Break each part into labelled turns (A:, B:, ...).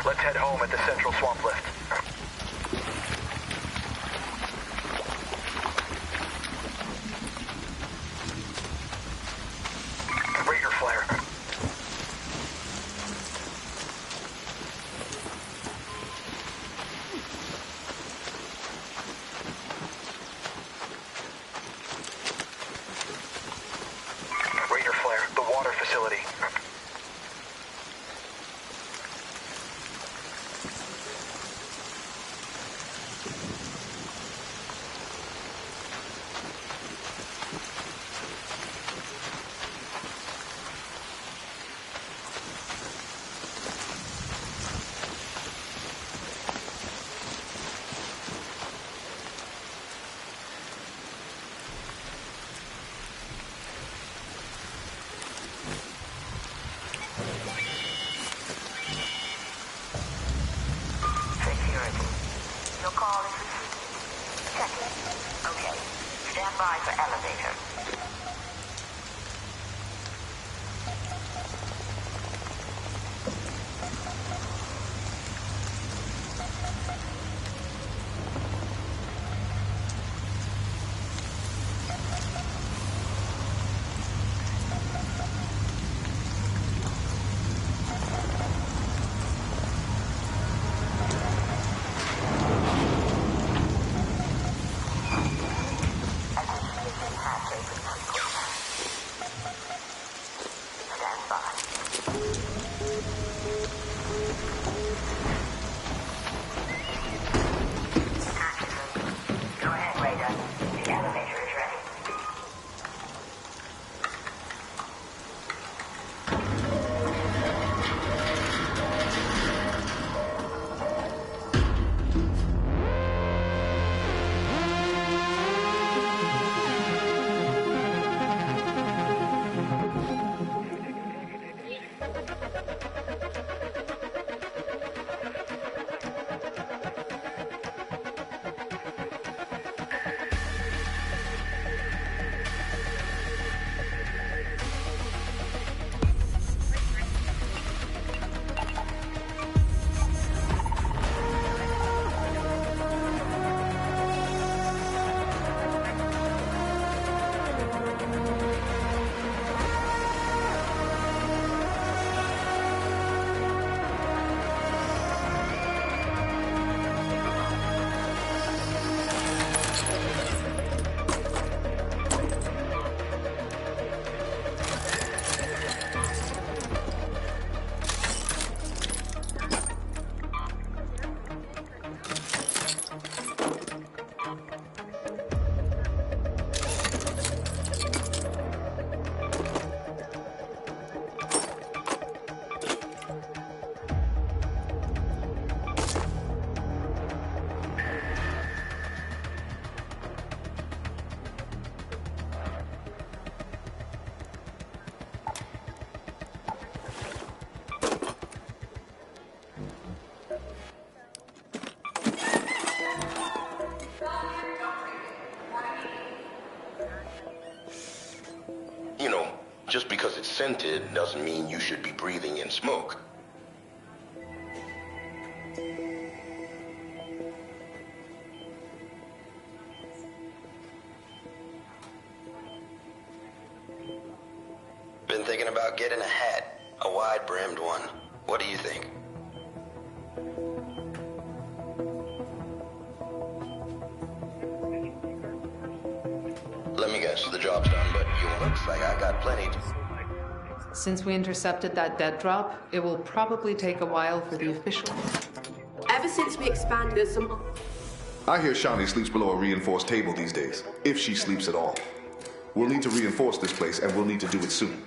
A: Let's head home at the central swamp lift. Raider flare. Raider flare, the water facility.
B: Your call is received. Checking. Okay. Stand by for elevator.
C: Just because it's scented doesn't mean you should be breathing in smoke. Been thinking about getting a hat, a wide-brimmed one. What do you think? Let me guess, the job's done, but you looks like I got plenty to...
D: Since we intercepted that dead drop, it will probably take a while for the officials.
E: Ever since we expanded, I hear Shawnee sleeps below a reinforced table these days, if she sleeps at all. We'll need to reinforce this place, and we'll need to do it soon.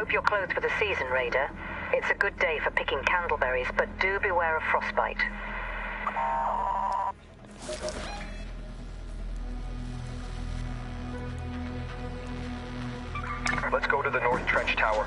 B: hope you're clothed for the season, Raider. It's a good day for picking candleberries, but do beware of frostbite.
A: Let's go to the North Trench Tower.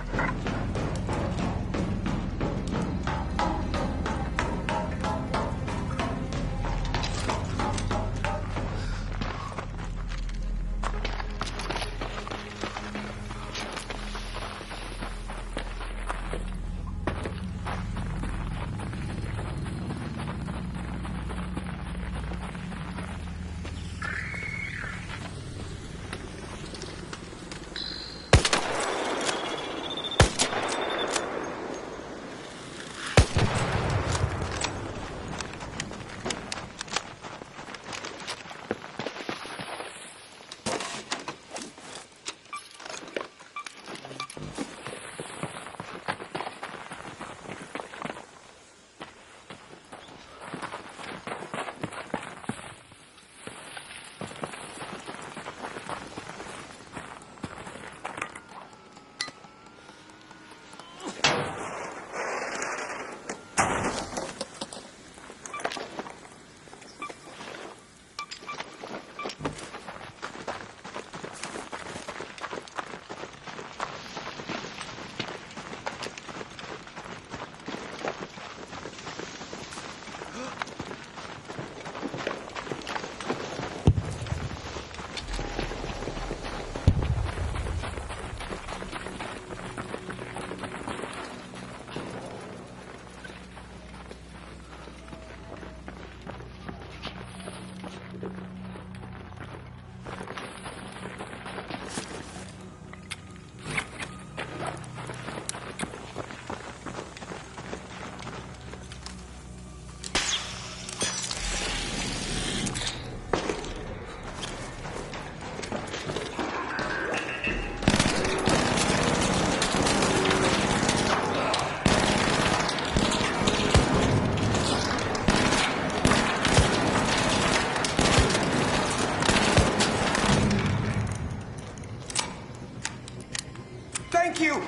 F: Thank you!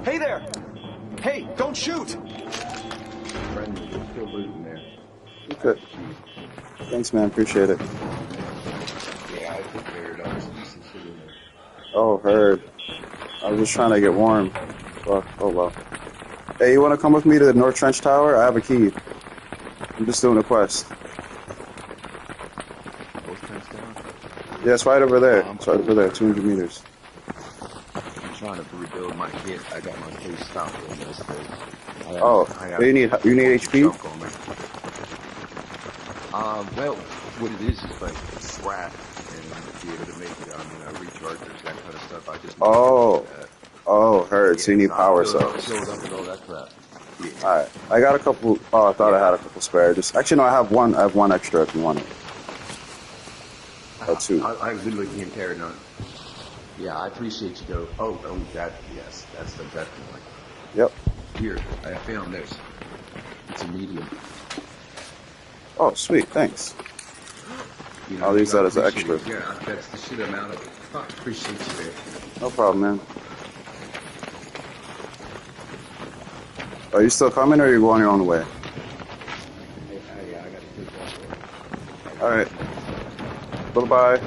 F: Hey there! Hey, don't shoot!
G: Friend, you're still looting there.
H: Okay. Thanks, man. Appreciate it.
G: Yeah, I prepared all this pieces in there.
H: Oh, heard. I was just trying to get warm. Fuck. Oh, well. Hey, you want to come with me to the North Trench Tower? I have a key. I'm just doing a quest.
G: Both Trench Tower?
H: Yeah, it's right over there. It's right over there, 200 meters.
G: I'm trying to rebuild my kit. I got my face stopped in this thing.
H: Oh, you need HP?
G: Well, what it is like scrap and to be able to make it, rechargers, that kind of stuff. I just
H: heard. So you need power cells.
G: Filled up with all that crap. Yeah.
H: Alright, I got a couple. Oh, I thought I had a couple spare. Actually, no, I have one. I have one extra if you want it. Or two.
G: I literally can't carry none. Yeah, I appreciate you though. Yes, that's the definitely.
H: Yep.
G: Here, I found this. It's a medium.
H: Oh, sweet. Thanks.
G: You
H: I'll use that as an
G: appreciate
H: extra.
G: it. Yeah, that's the shit I'm out of. Fuck, appreciate you, man.
H: No problem, man. Are you still coming, or are you going your own way?
G: Yeah, I gotta take that.
H: All right. Bye-bye.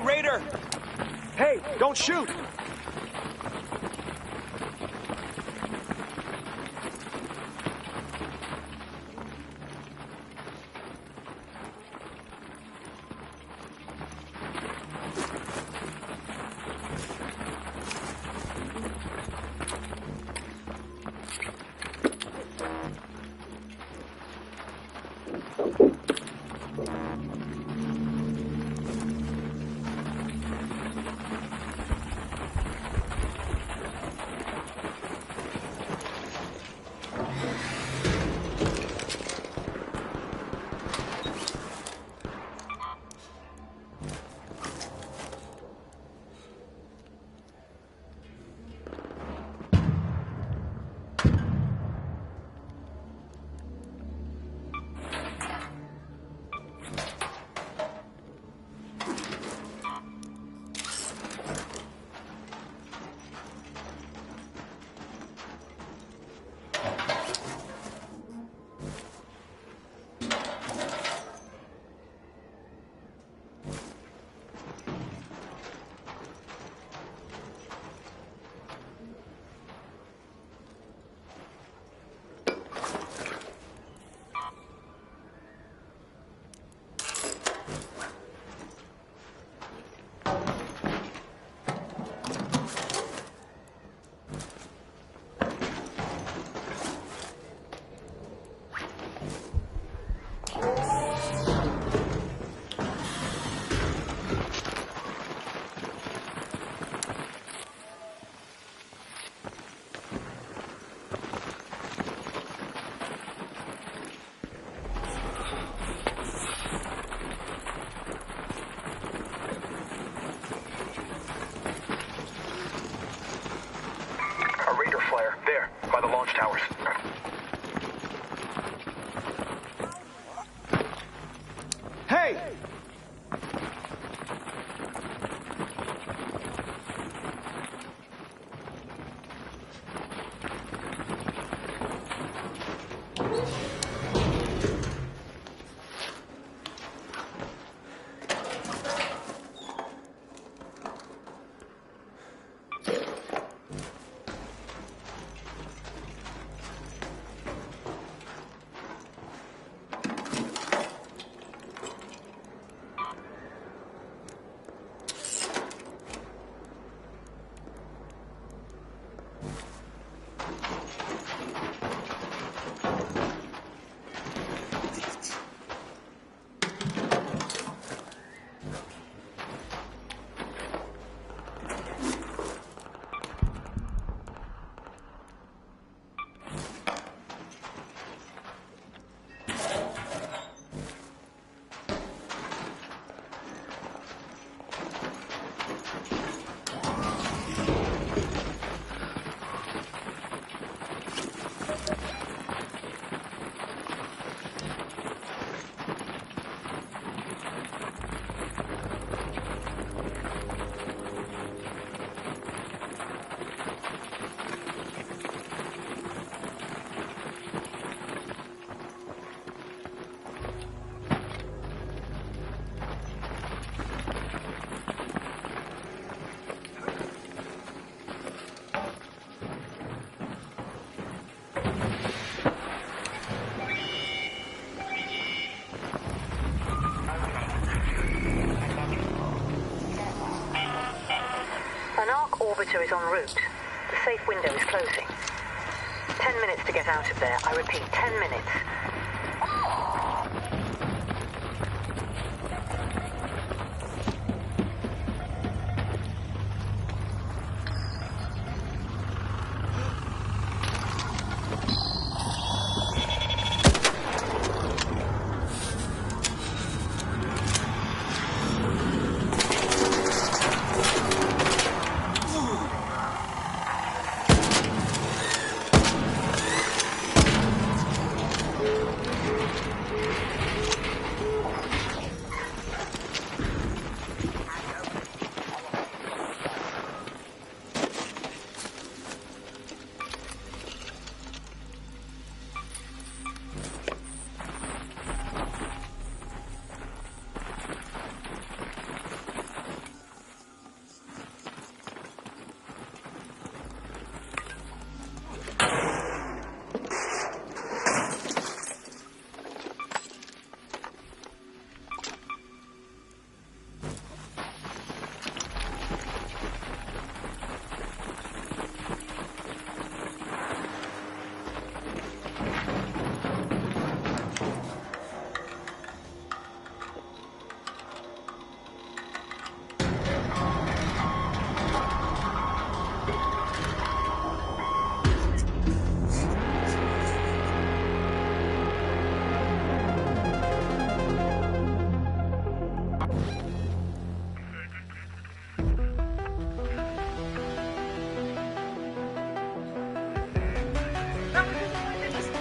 F: Raider! Hey, don't shoot!
A: A Raider flare, there, by the launch towers.
F: Hey!
B: An arc orbiter is en route. The safe window is closing. 10 minutes to get out of there. I repeat, 10 minutes.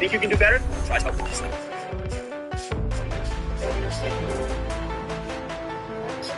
I: Think you can do better? Try talking to yourself.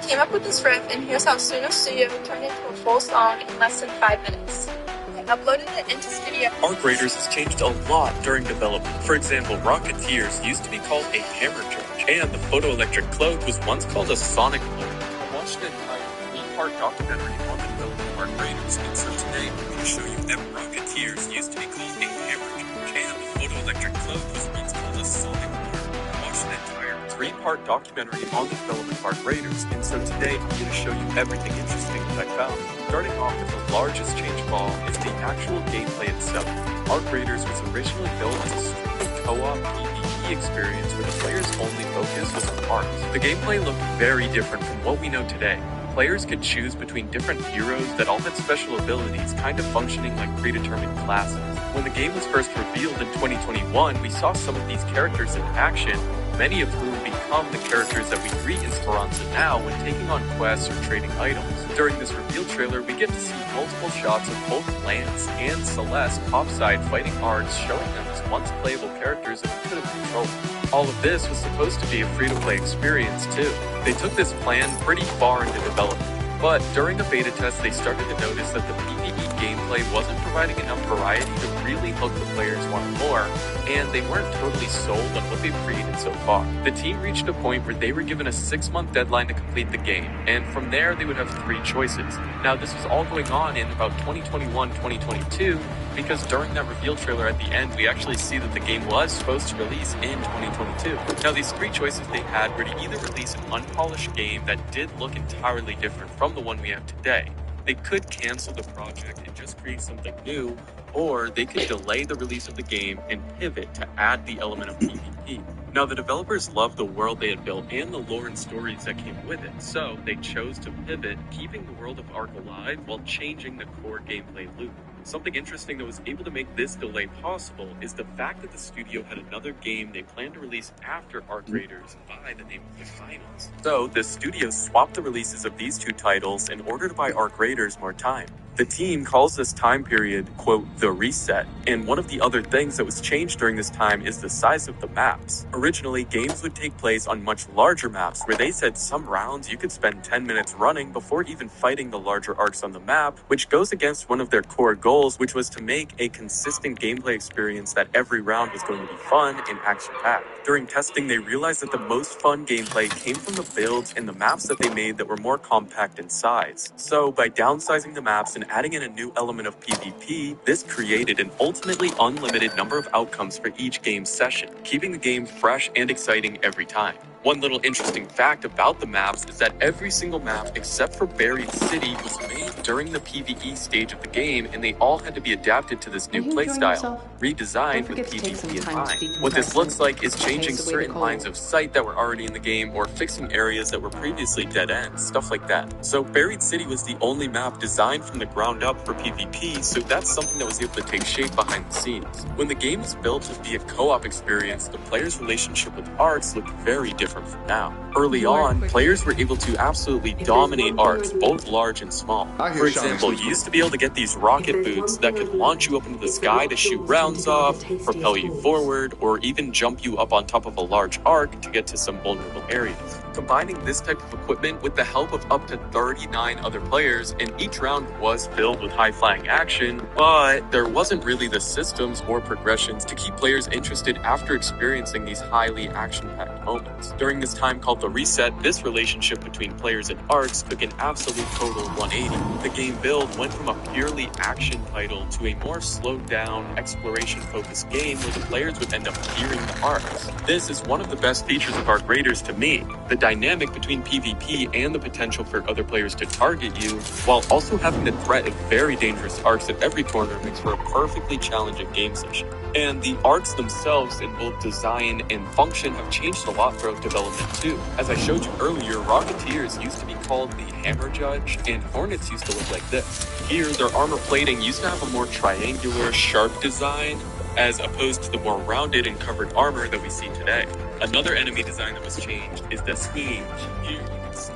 J: He came up with this riff, and here's how Suno Studio turned it into a full song in less than 5 minutes. I uploaded it into Studio.
K: Arc Raiders has changed a lot during development. For example, Rocketeers used to be called a Hammer Judge, and the photoelectric cloak was once called a Sonic Cloak. I watched an entire 3-part documentary on the development of Arc Raiders, and so today I'm going to show you that Rocketeers used to be called a Hammer Judge, and the photoelectric cloak was once called a Sonic Cloak. I watched an entire 3-part documentary on the development of Arc Raiders, and so today I'm going to show you everything interesting that I found. Starting off with the largest change of all is the actual gameplay itself. Arc Raiders was originally built as a strictly co-op PvP experience where the player's only focus was on arcs. The gameplay looked very different from what we know today. Players could choose between different heroes that all had special abilities, kind of functioning like predetermined classes. When the game was first revealed in 2021, we saw some of these characters in action, many of whom become the characters that we greet in Speranza now when taking on quests or trading items. During this reveal trailer, we get to see multiple shots of both Lance and Celeste topside fighting arcs, showing them as once playable characters that we could have controlled. All of this was supposed to be a free-to-play experience too. They took this plan pretty far into development, but during a beta test they started to notice that the PvE gameplay wasn't providing enough variety to really hook the players wanted more, and they weren't totally sold on what they've created so far. The team reached a point where they were given a 6-month deadline to complete the game, and from there they would have 3 choices. Now this was all going on in about 2021-2022, because during that reveal trailer at the end we actually see that the game was supposed to release in 2022. Now these 3 choices they had were to either release an unpolished game that did look entirely different from the one we have today. They could cancel the project and just create something new, or they could delay the release of the game and pivot to add the element of PvP. Now, the developers loved the world they had built and the lore and stories that came with it, so they chose to pivot, keeping the world of Ark alive while changing the core gameplay loop. Something interesting that was able to make this delay possible is the fact that the studio had another game they planned to release after Ark Raiders by the name of The Finals. So, the studio swapped the releases of these 2 titles in order to buy Ark Raiders more time. The team calls this time period, quote, the reset, and one of the other things that was changed during this time is the size of the maps. Originally, games would take place on much larger maps, where they said some rounds you could spend 10 minutes running before even fighting the larger arcs on the map, which goes against one of their core goals, which was to make a consistent gameplay experience that every round was going to be fun and action-packed. During testing, they realized that the most fun gameplay came from the builds and the maps that they made that were more compact in size. So, by downsizing the maps and adding in a new element of PvP, this created an ultimately unlimited number of outcomes for each game session, keeping the game fresh and exciting every time. One little interesting fact about the maps is that every single map except for Buried City was made during the PvE stage of the game, and they all had to be adapted to this new playstyle, redesigned with PvP in mind. What this looks like is changing certain lines of sight that were already in the game or fixing areas that were previously dead ends, stuff like that. So Buried City was the only map designed from the ground up for PvP, so that's something that was able to take shape behind the scenes. When the game was built to be a co-op experience, the player's relationship with arcs looked very different from now. Early on, players were able to absolutely dominate arcs, both large and small. For example, you used to be able to get these rocket boots that could launch you up into the sky to shoot rounds off, propel you forward, or even jump you up on top of a large arc to get to some vulnerable areas. Combining this type of equipment with the help of up to 39 other players, and each round was filled with high-flying action, but there wasn't really the systems or progressions to keep players interested after experiencing these highly action-packed moments. During this time called the reset, this relationship between players and arcs took an absolute total 180. The game build went from a purely action title to a more slowed-down, exploration-focused game where the players would end up fearing the arcs. This is one of the best features of Arc Raiders to me. The dynamic between PvP and the potential for other players to target you, while also having the threat of very dangerous arcs at every corner, makes for a perfectly challenging game session. And the arcs themselves in both design and function have changed a lot throughout development too. As I showed you earlier, Rocketeers used to be called the Hammer Judge, and Hornets used to look like this. Here, their armor plating used to have a more triangular, sharp design, as opposed to the more rounded and covered armor that we see today. Another enemy design that was changed is the scheme. Here you can see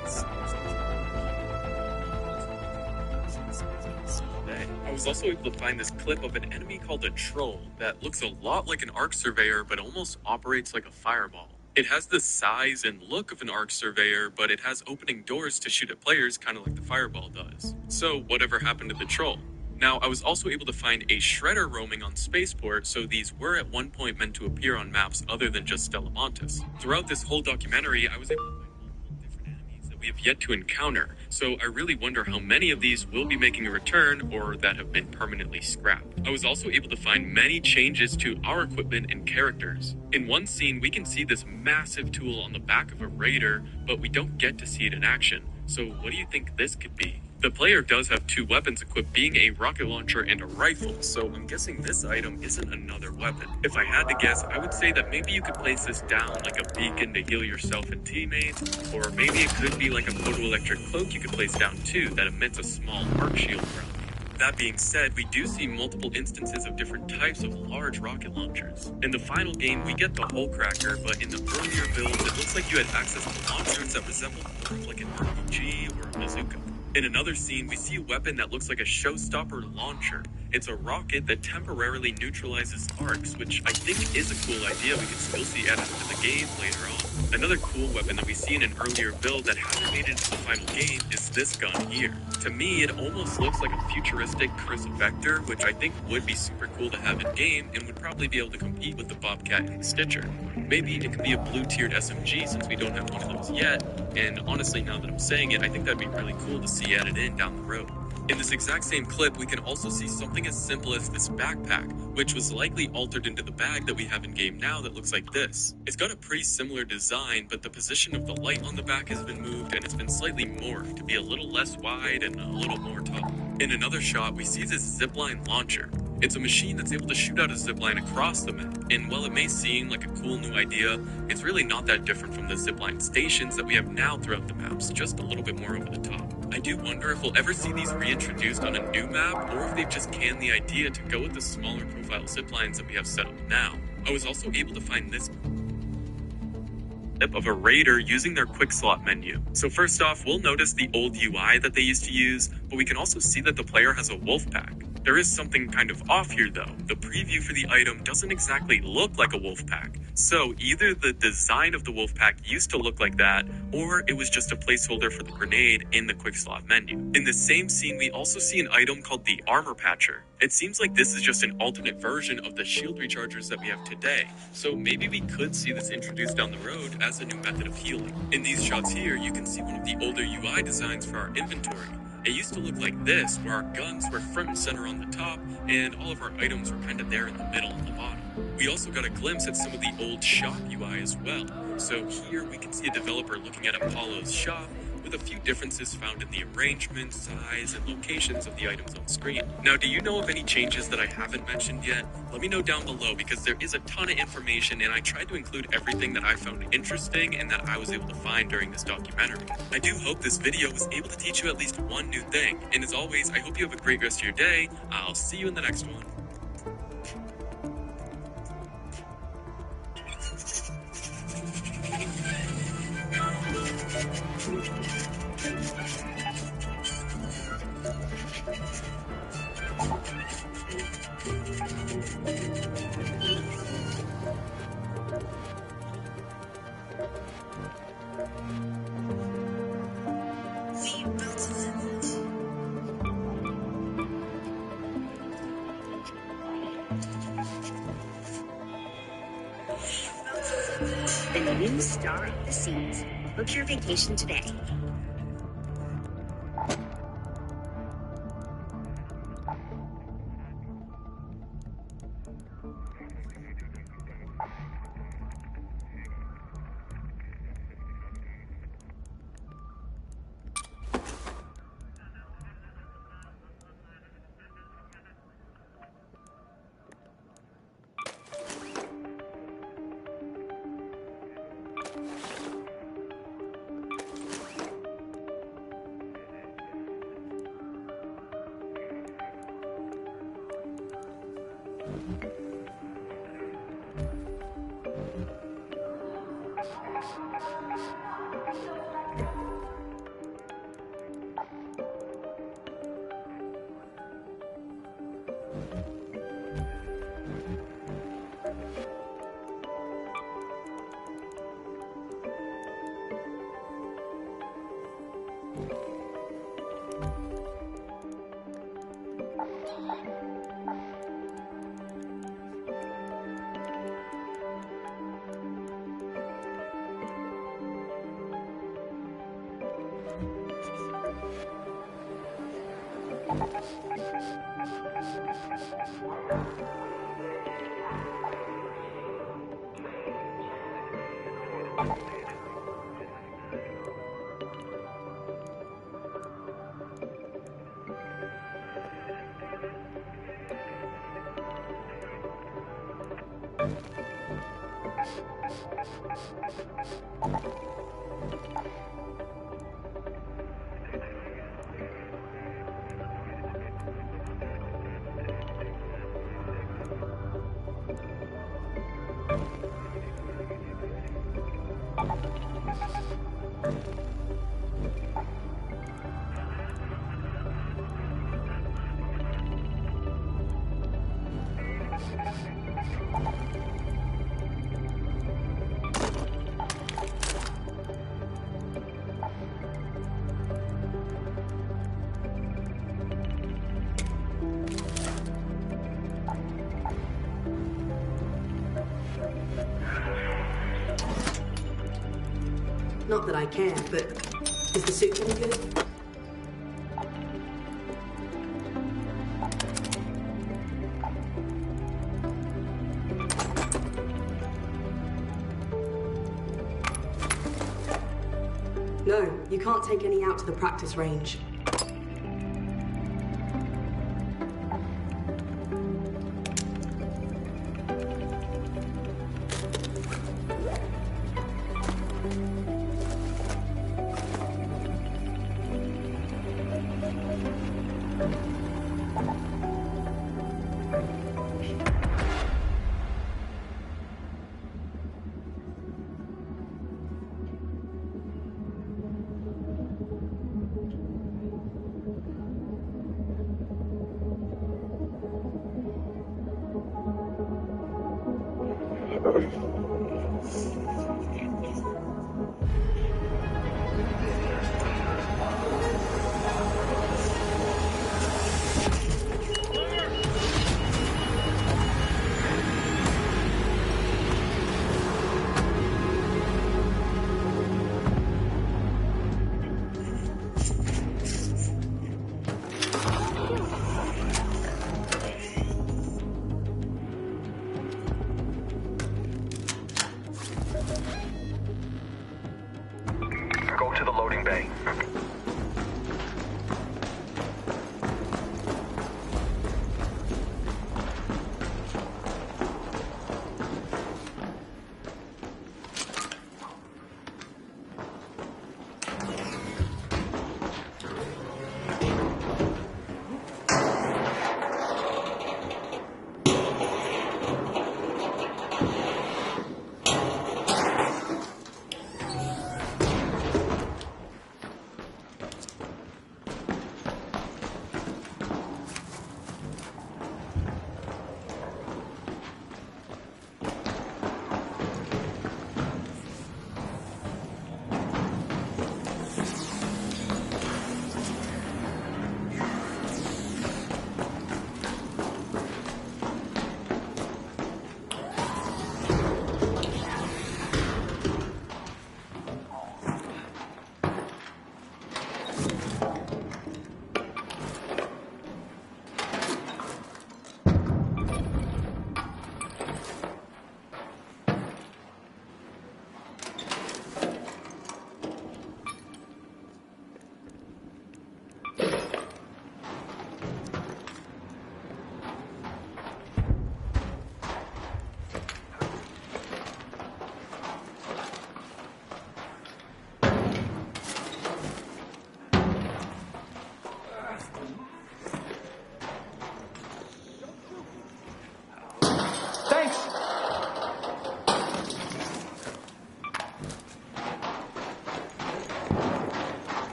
K: I was also able to find this clip of an enemy called a troll that looks a lot like an arc surveyor but almost operates like a fireball. It has the size and look of an arc surveyor, but it has opening doors to shoot at players kind of like the fireball does. So whatever happened to the troll? Now, I was also able to find a shredder roaming on Spaceport, so these were at one point meant to appear on maps other than just Stella Montis. Throughout this whole documentary, I was able to find multiple different enemies that we have yet to encounter, so I really wonder how many of these will be making a return or that have been permanently scrapped. I was also able to find many changes to our equipment and characters. In one scene, we can see this massive tool on the back of a raider, but we don't get to see it in action. So what do you think this could be? The player does have two weapons equipped, being a rocket launcher and a rifle, so I'm guessing this item isn't another weapon. If I had to guess, I would say that maybe you could place this down like a beacon to heal yourself and teammates, or maybe it could be like a photoelectric cloak you could place down too that emits a small arc shield around you. That being said, we do see multiple instances of different types of large rocket launchers. In the final game, we get the Hole Cracker, but in the earlier builds, it looks like you had access to launchers that resemble more like an RPG or a bazooka. In another scene, we see a weapon that looks like a showstopper launcher. It's a rocket that temporarily neutralizes arcs, which I think is a cool idea we can still see added to the game later on. Another cool weapon that we see in an earlier build that hasn't made it into the final game is this gun here. To me, it almost looks like a futuristic Chris Vector, which I think would be super cool to have in game and would probably be able to compete with the Bobcat and the Stitcher. Maybe it could be a blue-tiered SMG since we don't have one of those yet, and honestly, now that I'm saying it, I think that'd be really cool to see added in down the road. In this exact same clip, we can also see something as simple as this backpack, which was likely altered into the bag that we have in game now that looks like this. It's got a pretty similar design, but the position of the light on the back has been moved and it's been slightly morphed to be a little less wide and a little more tall. In another shot, we see this zipline launcher. It's a machine that's able to shoot out a zipline across the map, and while it may seem like a cool new idea, it's really not that different from the zipline stations that we have now throughout the maps, just a little bit more over the top. I do wonder if we'll ever see these reintroduced on a new map, or if they've just canned the idea to go with the smaller profile ziplines that we have set up now. I was also able to find this clip of a raider using their quick slot menu. So first off, we'll notice the old UI that they used to use, but we can also see that the player has a wolf pack. There is something kind of off here though. The preview for the item doesn't exactly look like a wolf pack. So either the design of the wolf pack used to look like that, or it was just a placeholder for the grenade in the quick slot menu. In the same scene, we also see an item called the armor patcher. It seems like this is just an alternate version of the shield rechargers that we have today. So maybe we could see this introduced down the road as a new method of healing. In these shots here, you can see one of the older UI designs for our inventory. It used to look like this, where our guns were front and center on the top, and all of our items were kind of there in the middle on the bottom. We also got a glimpse at some of the old shop UI as well. So here we can see a developer looking at Apollo's shop, with a few differences found in the arrangement, size, and locations of the items on screen. Now, do you know of any changes that I haven't mentioned yet? Let me know down below, because there is a ton of information and I tried to include everything that I found interesting and that I was able to find during this documentary. I do hope this video was able to teach you at least one new thing, and as always, I hope you have a great rest of your day. I'll see you in the next one.
L: The new star of the seas. Book your vacation today.
M: Not that I care, but is the soup any good? No, you can't take any out to the practice range.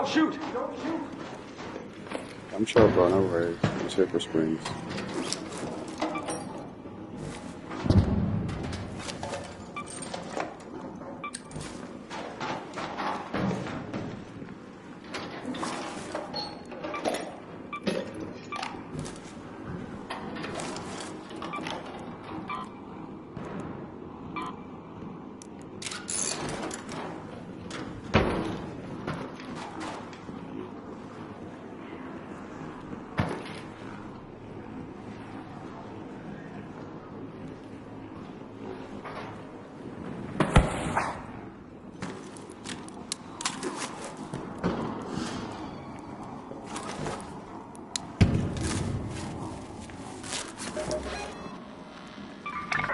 F: Don't shoot!
H: I'm sure, bro. No worries. I'm just here for springs.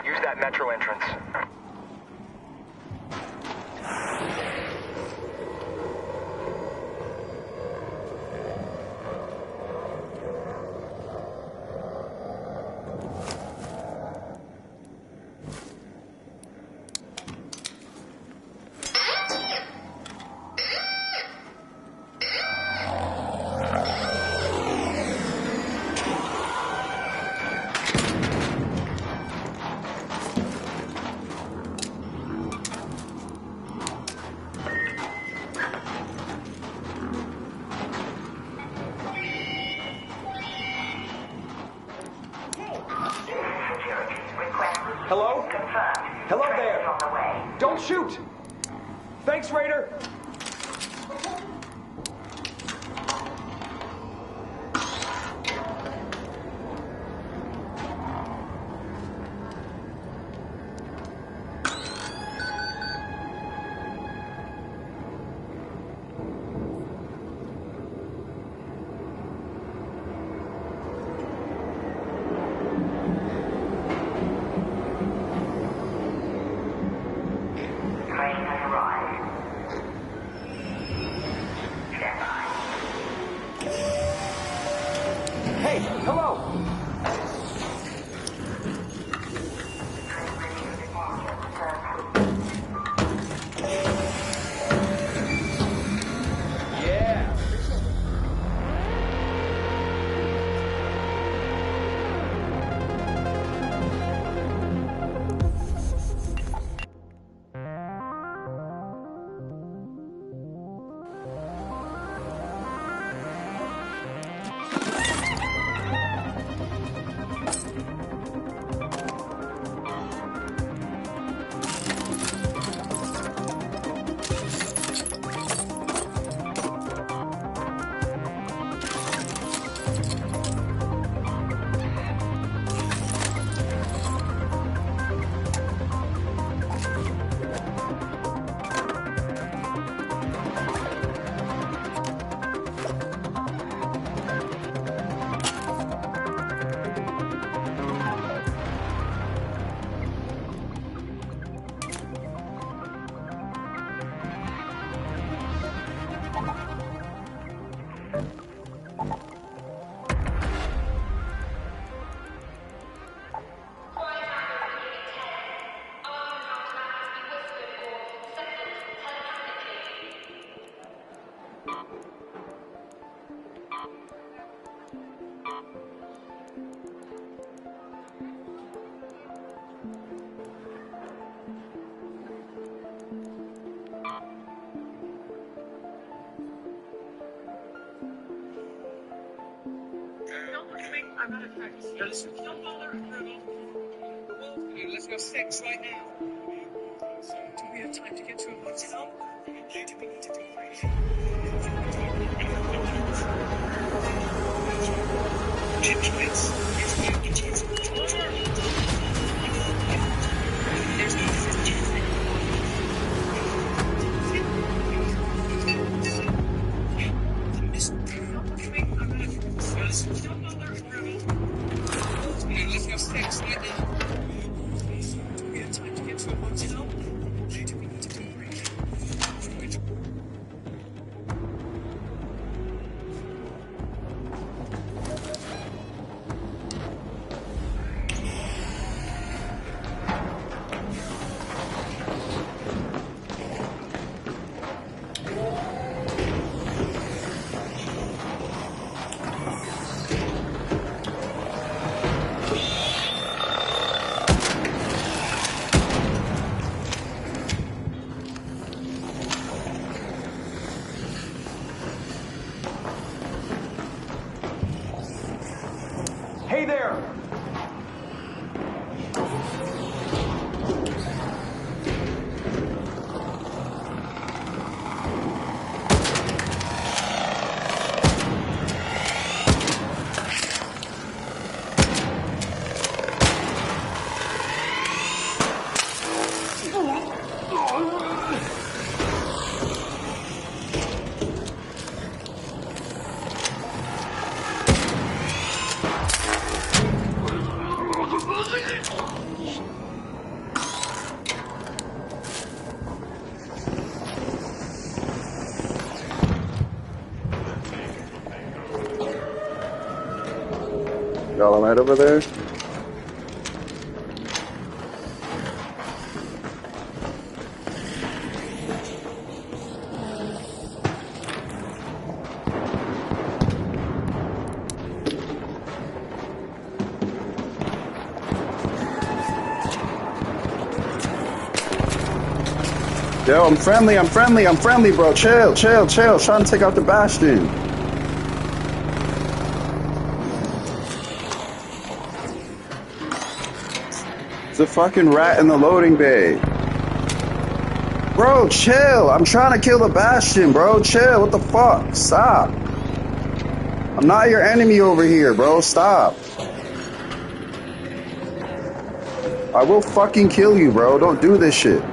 A: Use that metro entrance.
F: Hello? Hello there. Don't shoot! Thanks, Raider. Hey, hello! Yeah.
K: I'm not a practice. Listen, don't bother. Let's go 6 right now. So, do we have time to get to a hotel? What do we need to do right now? There's no let's go 6 right now. Do we have time to get to a hotel? What do we need to do right now?
F: Hey there!
H: Y'all all right over there? Yo, I'm friendly, bro. Chill. Trying to take out the Bastion. It's a fucking rat in the loading bay. Bro, chill. I'm trying to kill the Bastion, bro. Chill. What the fuck? Stop. I'm not your enemy over here, bro. Stop. I will fucking kill you, bro. Don't do this shit.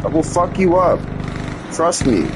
H: I will fuck you up. Trust me.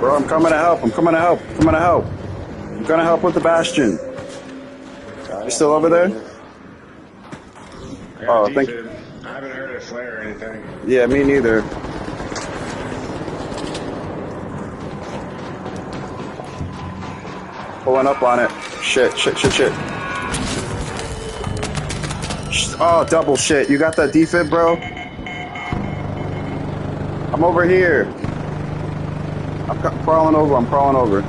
H: Bro, I'm coming to help. I'm gonna help with the Bastion. You still over there? Oh, thank you.
N: I haven't heard a flare or anything.
H: Yeah, me neither. Pulling up on it. Shit. Oh, double shit. You got that defib, bro? I'm over here. I'm crawling over.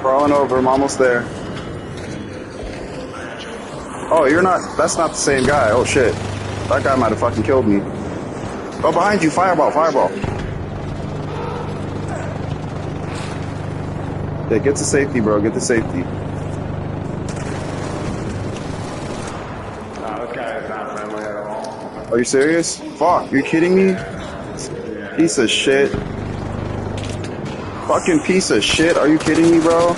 H: Crawling over. I'm almost there. Oh, you're not. That's not the same guy. Oh, shit. That guy might have fucking killed me. Oh, behind you. Fireball. Yeah, get to safety, bro. Get to safety.
N: This guy is not friendly at all.
H: Are you serious? Fuck, you kidding me? Piece of shit. Fucking piece of shit. Are you kidding me, bro?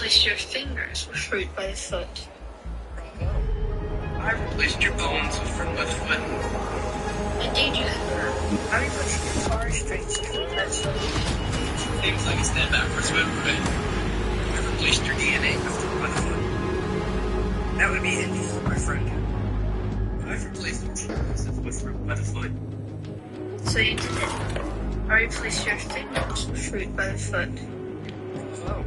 J: replaced your fingers with fruit by the foot.
I: I replaced your bones with fruit by the foot.
J: And did you ever? I replaced your guitar strings with fruit by the foot.
I: Things like a stand backwards whip, right? I replaced your DNA with fruit by the foot. That would be Indy, my friend. I've replaced your choices with fruit by the foot.
J: So you did it. I replaced your fingers with fruit by the foot.
I: Oh.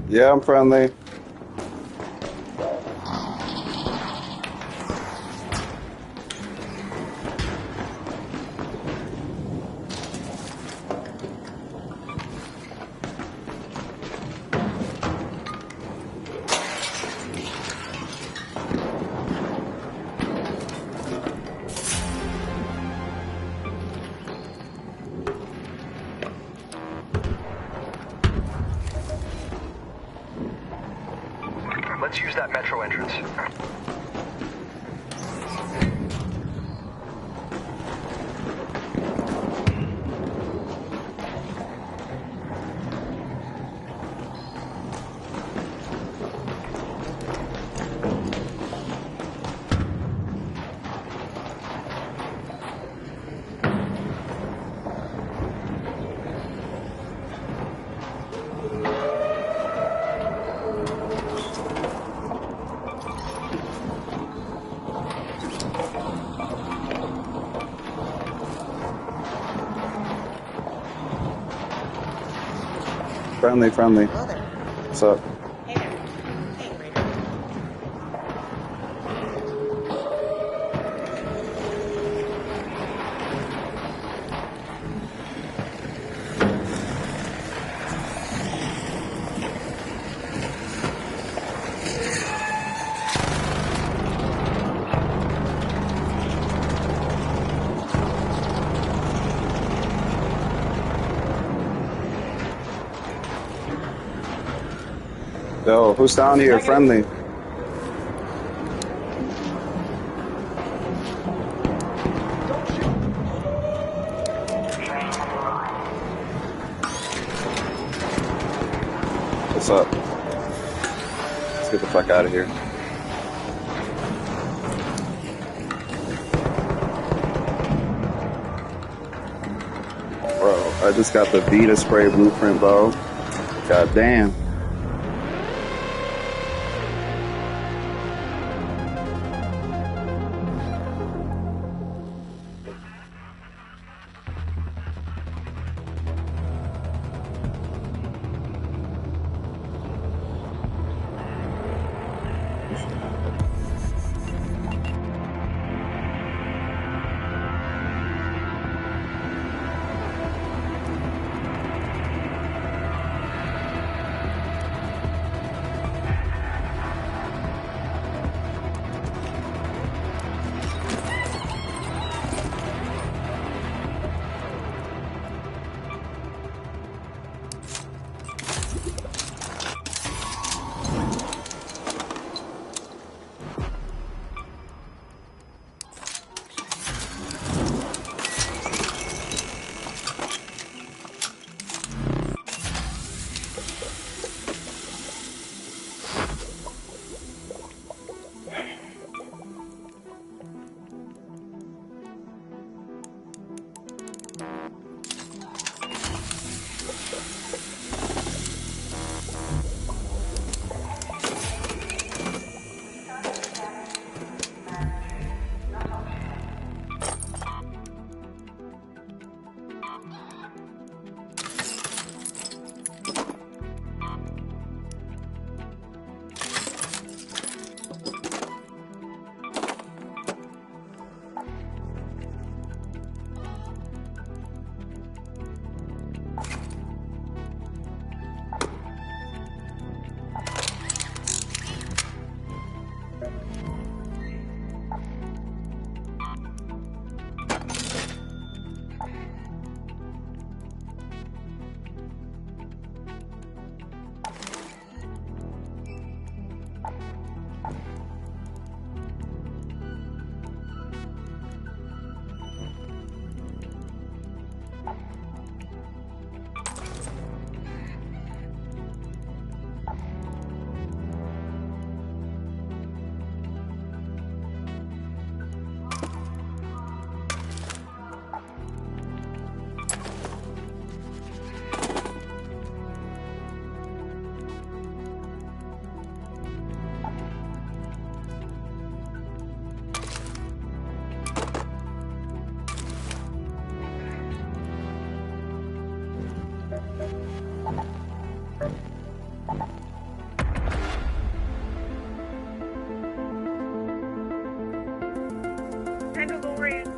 H: Yeah, I'm friendly.
A: Let's use that metro entrance.
H: Friendly, friendly.
O: Hello there.
H: What's up?
O: Hey there. Hey, Raider.
H: Yo, who's down here? Friendly. What's up? Let's get the fuck out of here. Bro, I just got the Vita spray blueprint, bro. God damn.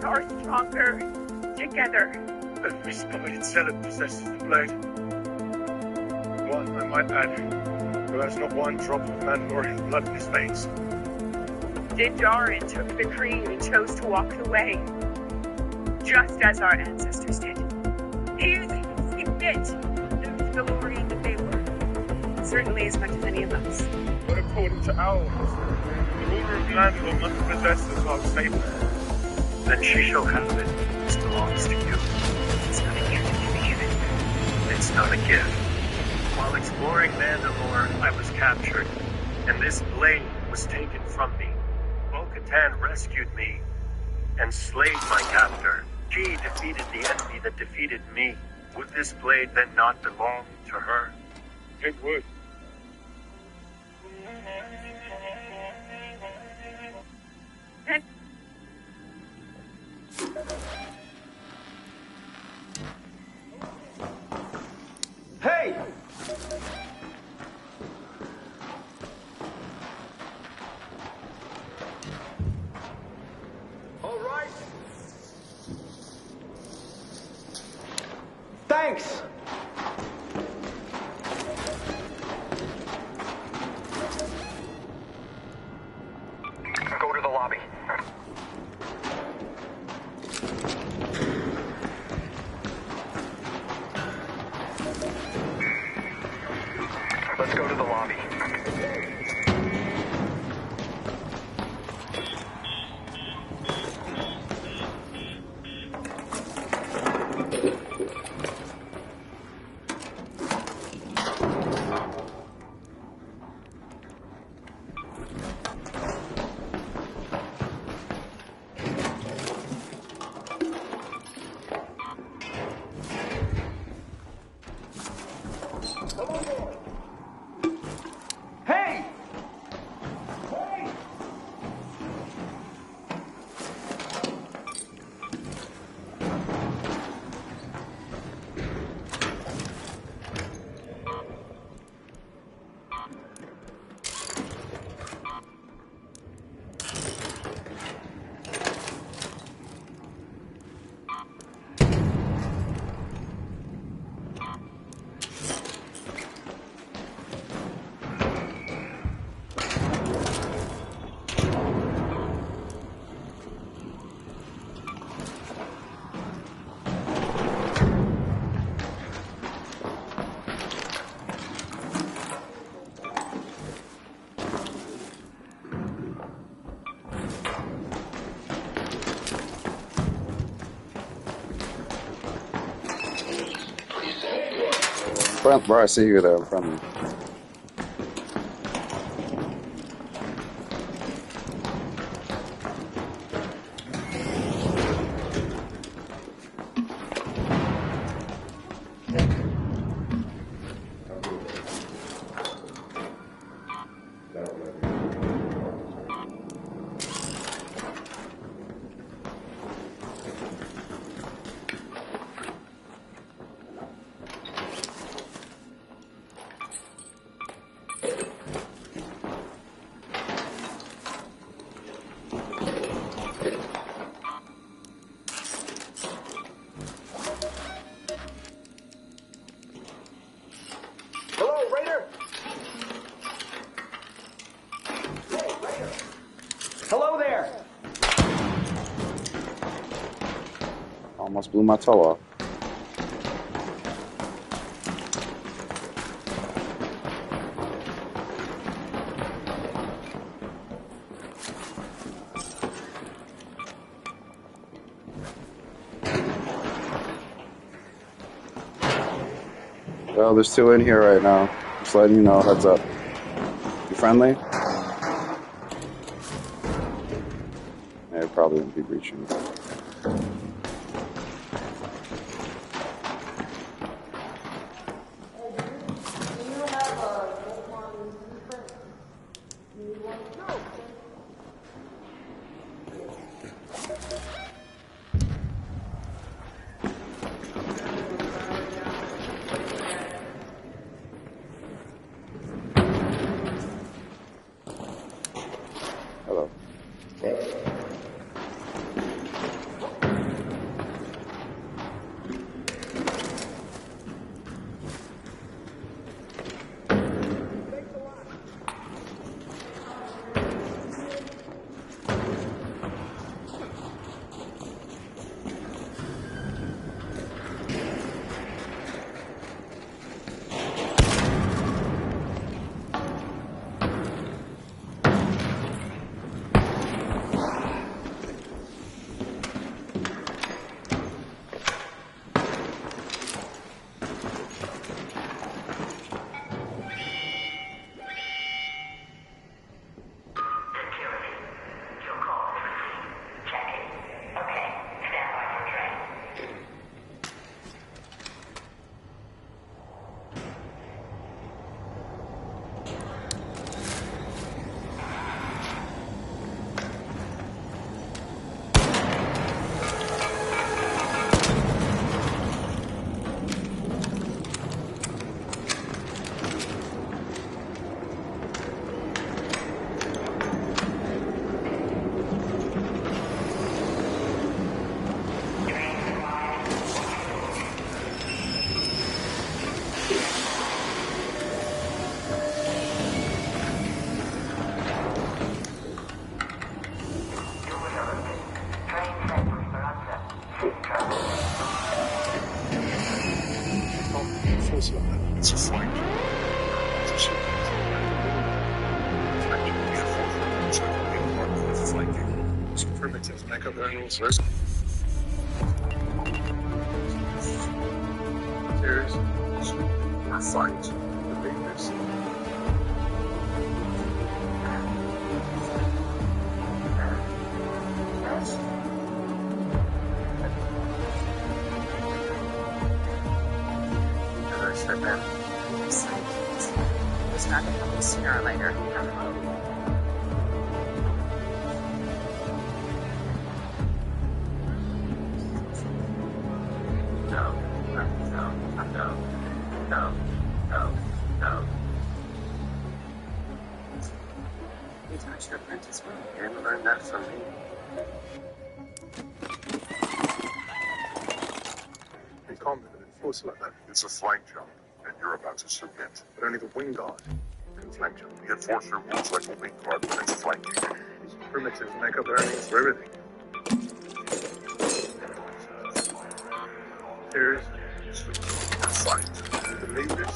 P: are stronger together.
Q: Every spirit itself possesses the blade. One, I might add, who has not one drop of Mandalorian blood in his veins.
P: Din Djarin took the creed and chose to walk the way, just as our ancestors did. He is a bit of the Mandalorian that they were, certainly as much as any of us.
Q: But according to ours, the ruler of Mandalore must possess the Dark Saber.
R: Then she shall have it. It belongs to you.
P: It's not a gift to be given.
R: It's not a gift. While exploring Mandalore, I was captured, and this blade was taken from me. Bo-Katan rescued me and slayed my captor. She defeated the enemy that defeated me. Would this blade then not belong to her?
Q: It would.
P: Then
F: Hey! All right. Thanks.
A: Go to the lobby. Let's go to the lobby.
F: Hey!
H: Bro, I see you there in front of me.
F: Hello, Raider. Hey, Raider. Hello there.
H: Almost blew my toe off. Well, there's two in here right now. Just letting you know, heads up. You friendly? Yeah, it probably won't be breaching. Hello.
Q: force like that. It's a flank. It's a ship. I need to be a forefront, so I can be a part of this flanking. Some primitives make up their rules. Serious? Or fight. The bigness.
I: Step in. It was not going to happen sooner or later. No. You touched your apprentice well. You didn't learn that from me.
Q: You can't force like that. It's a flank jump, and you're about to submit. But only the wing guard can flank jump. You enforce your rules like a wing guard, but it's flanking. These primitives make up their rules for everything. Serious? Or fight. You believe this?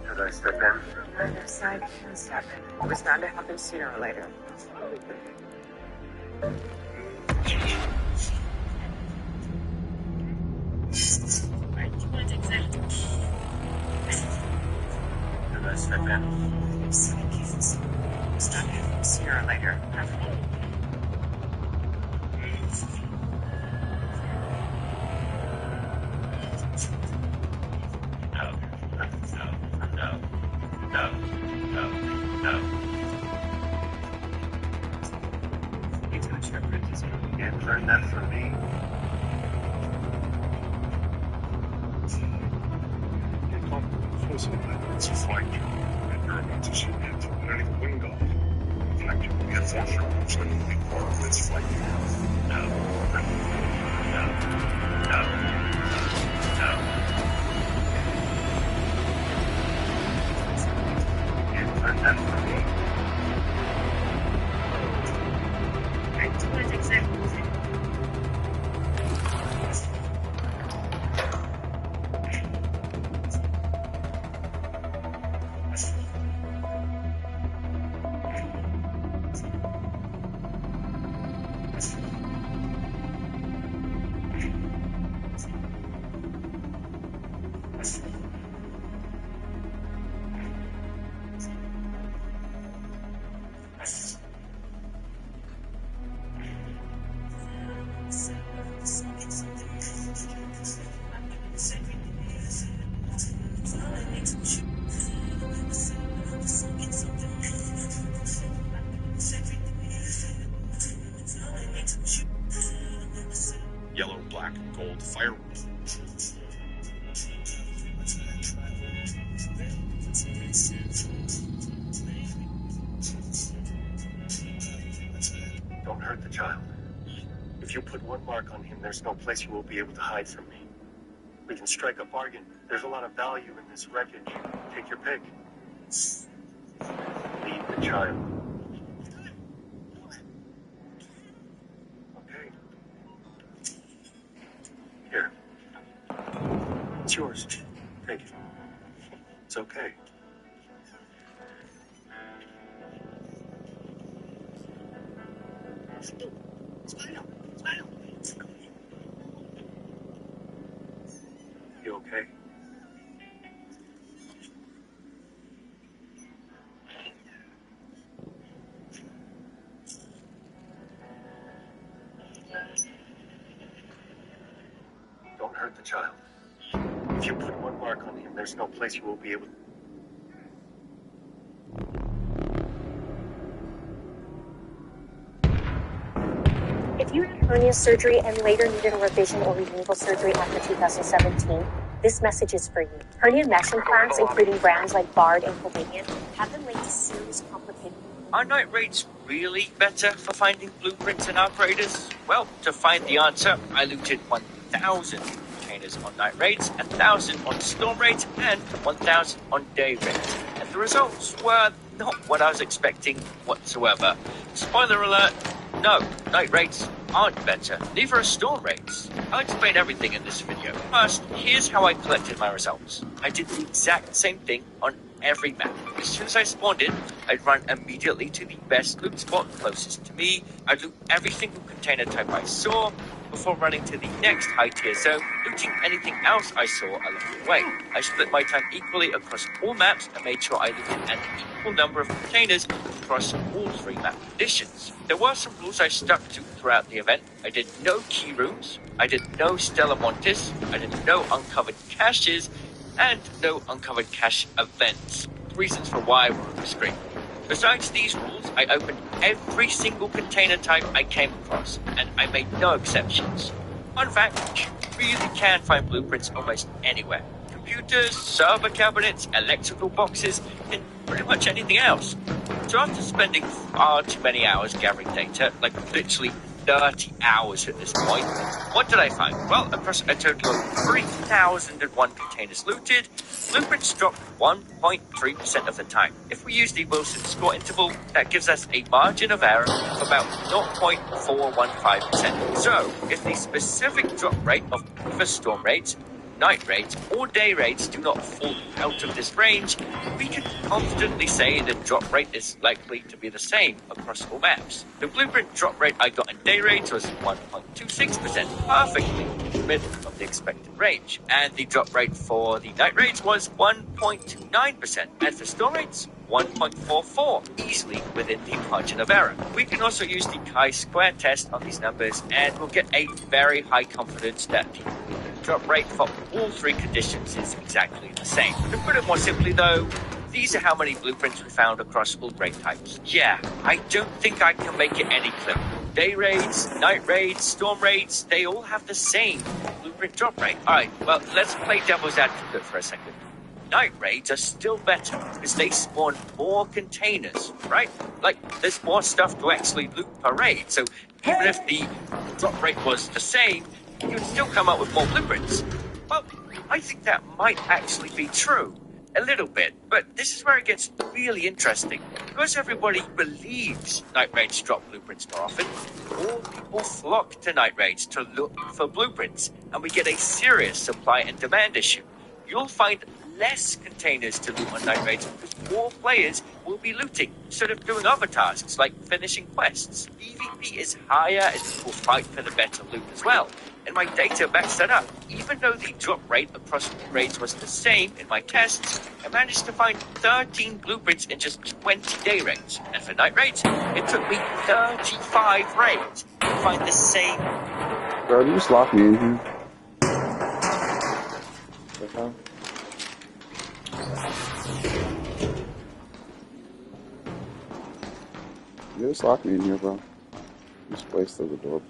I: Should I step in? On your side, you can step in. It was bound to happen sooner or later. Should I step in? On your side, you can step in. It was bound to happen sooner or later.
Q: No. You touched your apprentice. You didn't learn that from me. You can't force it. It's a flank jump, and you're about to submit. But only the wing guard can flank jump. You enforce your rules like a wing guard, but it's flanking. No. And then for me.
L: What exactly?
K: Yellow, black, gold firewood.
R: Don't hurt the child. If you put one mark on him, there's no place you will be able to hide from me. We can strike a bargain. There's a lot of value in this wreckage. Take your pick. Leave the child. Okay. Here. It's yours. Take it. It's okay.
L: Smile.
R: You okay? Don't hurt the child. If you put one mark on him, there's no place you will be able to...
L: If you had hernia surgery and later needed a revision or removal surgery after 2017, this message is for you. Hernia mesh implants, including brands like Bard and Covidien, have been linked to serious complications.
S: Are night raids really better for finding blueprints and operators? Well, to find the answer, I looted 1,000 containers on night raids, 1,000 on storm raids, and 1,000 on day raids. And The results were not what I was expecting whatsoever. Spoiler alert, no, night raids aren't better, neither are storm raids. I'll explain everything in this video. First, here's how I collected my results. I did the exact same thing on every map. As soon as I spawned in, I'd run immediately to the best loot spot closest to me. I'd loot every single container type I saw before running to the next high tier zone, looting anything else I saw along the way. I split my time equally across all maps and made sure I looted an equal number of containers across all 3 map conditions. There were some rules I stuck to throughout the event. I did no key rooms, I did no Stella Montes, I did no uncovered caches, and no uncovered cache events. The reasons for why were on the screen. Besides these rules, I opened every single container type I came across, and I made no exceptions. Fun fact, you really can find blueprints almost anywhere. Computers, server cabinets, electrical boxes, and pretty much anything else. So after spending far too many hours gathering data, like literally 30 hours at this point, what did I find? Well, across a total of 3,001 containers looted, blueprints dropped 1.3% of the time. If we use the Wilson score interval, that gives us a margin of error of about 0.415%. So, if the specific drop rate of either storm raids, night raids, or day raids do not fall out of this range, we can confidently say the drop rate is likely to be the same across all maps. The blueprint drop rate I got in day raids was 1.26%, perfectly in the middle of the expected range. And the drop rate for the night raids was 1.29%, and for storm raids, 1.44, easily within the margin of error. We can also use the chi-square test on these numbers, and we'll get a very high confidence that the drop rate for all 3 conditions is exactly the same. To put it more simply though, these are how many blueprints we found across all raid types. Yeah, I don't think I can make it any clearer. Day raids, night raids, storm raids, they all have the same blueprint drop rate. Alright, well, let's play devil's advocate for a second. Night raids are still better because they spawn more containers, right? Like, there's more stuff to actually loot per raid, so even if the drop rate was the same, you would still come up with more blueprints. Well, I think that might actually be true. A little bit, but this is where it gets really interesting. Because everybody believes night raids drop blueprints more often, more people flock to night raids to look for blueprints, and we get a serious supply and demand issue. You'll find less containers to loot on night raids because more players will be looting instead of doing other tasks like finishing quests. PvP is higher as people fight for the better loot as well. And my data backs that up. Even though the drop rate across raids was the same in my tests, I managed to find 13 blueprints in just 20 day raids. And for night raids, it took me 35 raids to find the same.
H: Bro, you just locked me in here. Okay. You just locked me in here, bro. This place to the door.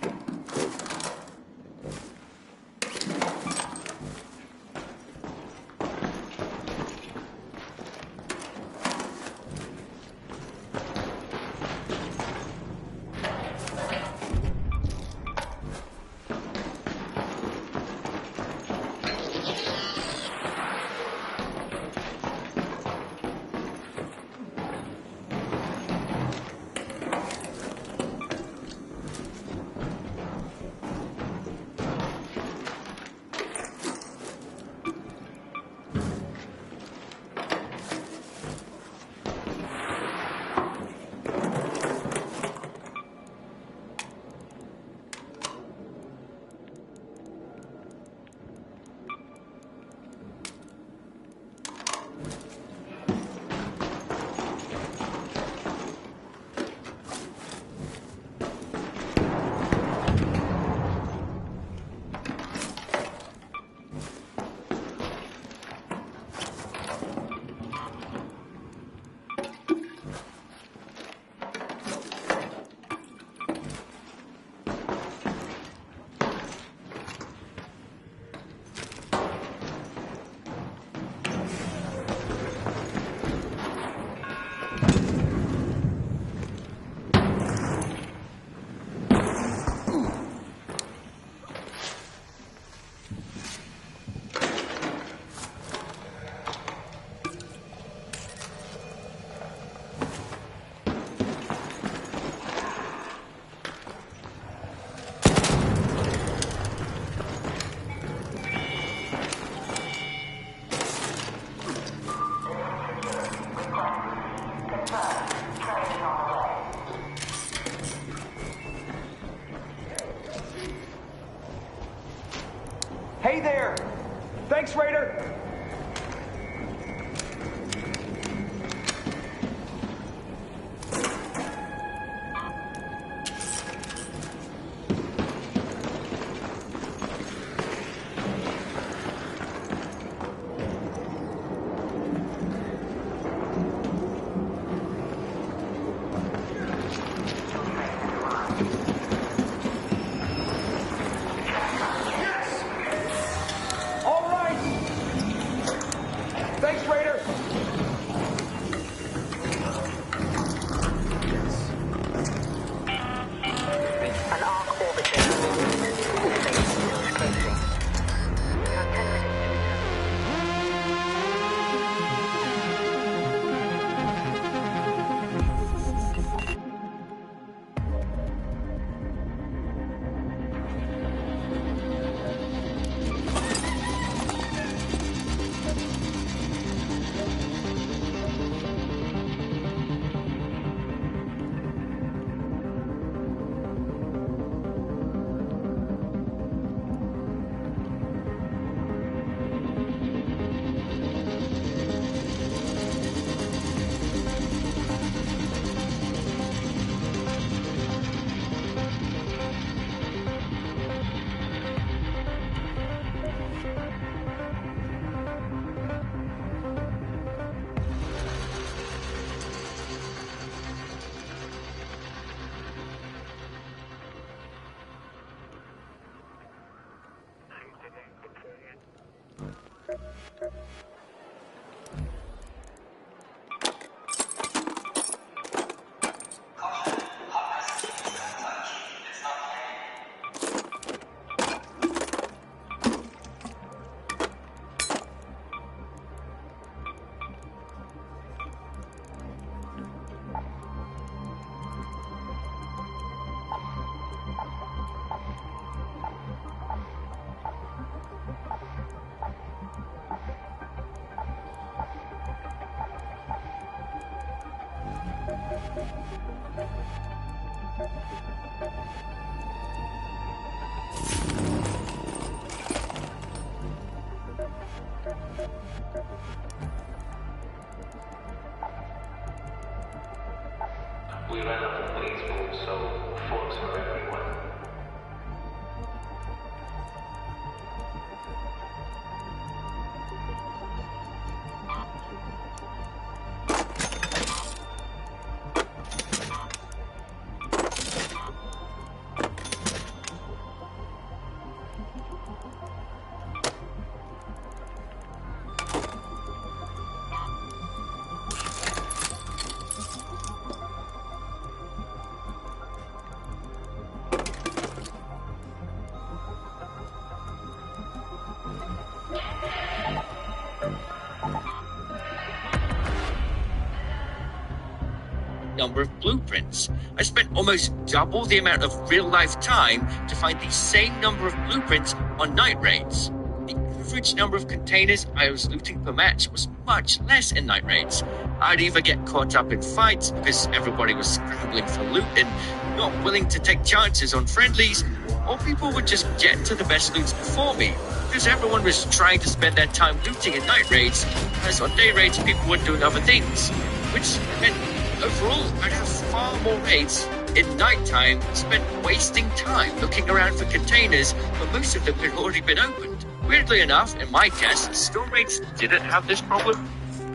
F: Hey there! Thanks, Raider!
T: We ran out of police rules, so forks for everyone.
S: Number of blueprints. I spent almost double the amount of real-life time to find the same number of blueprints on night raids. The average number of containers I was looting per match was much less in night raids. I'd either get caught up in fights because everybody was scrambling for loot and not willing to take chances on friendlies, or people would just get to the best loots before me because everyone was trying to spend their time looting in night raids, whereas on day raids people were doing other things, which meant overall, I'd have far more raids in nighttime spent wasting time looking around for containers when most of them had already been opened. Weirdly enough, in my test, storm raids didn't have this problem.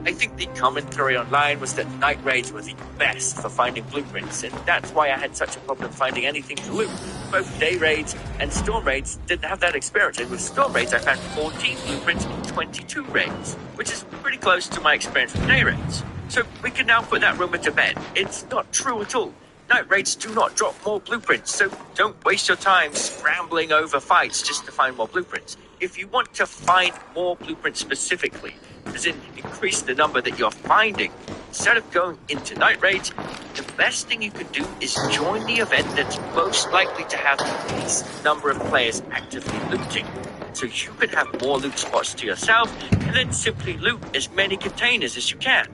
S: I think the commentary online was that night raids were the best for finding blueprints, and that's why I had such a problem finding anything to loot. Both day raids and storm raids didn't have that experience, and with storm raids I found 14 blueprints in 22 raids, which is pretty close to my experience with day raids. So we can now put that rumor to bed. It's not true at all. Night raids do not drop more blueprints, so don't waste your time scrambling over fights just to find more blueprints. If you want to find more blueprints specifically, as in increase the number that you're finding, instead of going into night raids, the best thing you can do is join the event that's most likely to have the least number of players actively looting. So you can have more loot spots to yourself, and then simply loot as many containers as you can.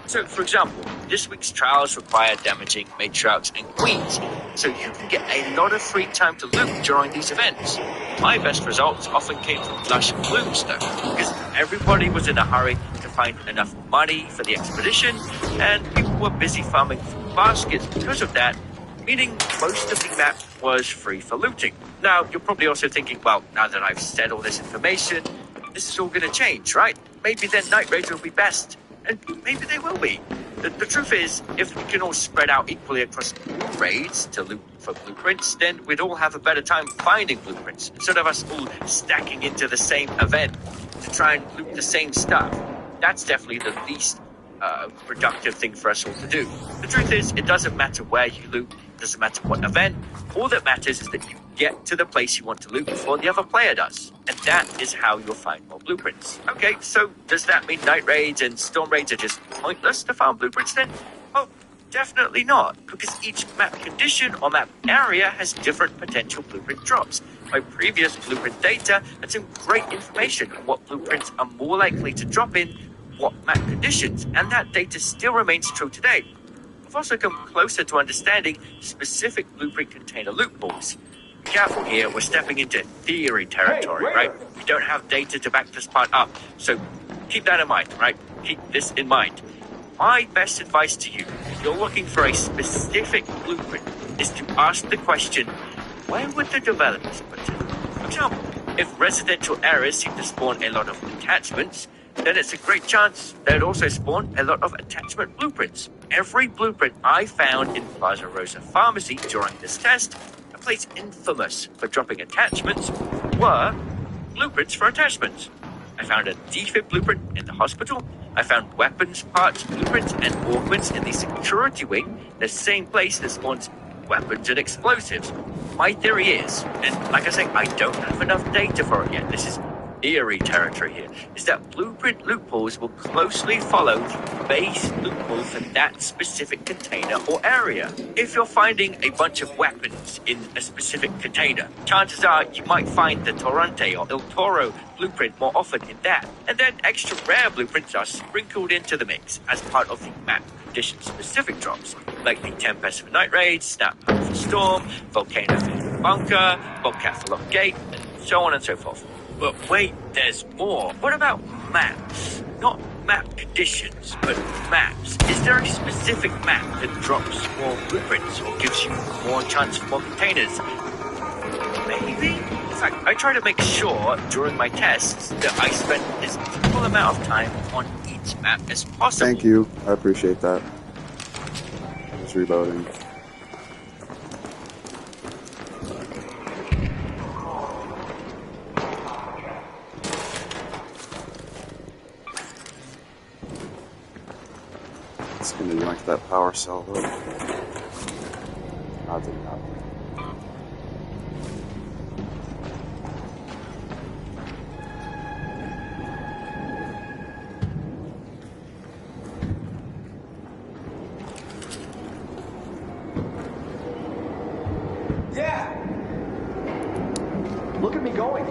S: So, for example, this week's trials require damaging matriarchs and queens, so you can get a lot of free time to loot during these events. My best results often came from lush blooms, though, because everybody was in a hurry to find enough money for the expedition, and people were busy farming food baskets because of that, meaning most of the map was free for looting. Now, you're probably also thinking, well, now that I've said all this information, this is all going to change, right? Maybe then night raids will be best. And maybe they will be. The truth is, if we can all spread out equally across all raids to loot for blueprints, then we'd all have a better time finding blueprints, instead of us all stacking into the same event to try and loot the same stuff. That's definitely the least productive thing for us all to do. The truth is, it doesn't matter where you loot, it doesn't matter what event. All that matters is that you get to the place you want to loot before the other player does. And that is how you'll find more blueprints. Okay, so does that mean night raids and storm raids are just pointless to find blueprints then? Oh, definitely not, because each map condition or map area has different potential blueprint drops. My previous blueprint data had some great information on what blueprints are more likely to drop in what map conditions, and that data still remains true today. I've also come closer to understanding specific blueprint container loopholes. Be careful here, we're stepping into theory territory, right? We don't have data to back this part up, so keep that in mind, right? Keep this in mind. My best advice to you, if you're looking for a specific blueprint, is to ask the question, where would the developers put it? For example, if residential areas seem to spawn a lot of attachments, then it's a great chance they'd also spawn a lot of attachment blueprints. Every blueprint I found in Plaza Rosa Pharmacy during this test, a place infamous for dropping attachments, were blueprints for attachments. I found a defib blueprint in the hospital. I found weapons parts blueprints and augments in the security wing, the same place that spawns weapons and explosives. My theory is, and like I say, I don't have enough data for it yet, this is theory territory here, is that blueprint loopholes will closely follow the base loophole for that specific container or area. If you're finding a bunch of weapons in a specific container, chances are you might find the Torrente or El Toro blueprint more often in that, and then extra rare blueprints are sprinkled into the mix as part of the map condition specific drops, like the Tempest for Night Raids, Snap for Storm, Volcano for Bunker, Bobcat for Lock Gate, and so on and so forth. But wait, there's more. What about maps? Not map conditions, but maps. Is there a specific map that drops more blueprints or gives you more chance for more containers? Maybe? In fact, I try to make sure during my tests that I spend as equal amount of time on each map as possible.
H: Thank you. I appreciate that. Just reloading. It's gonna yank that power cell though. I did not.
F: Yeah! Look at me going.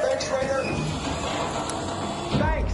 F: Thanks, Raider. Thanks.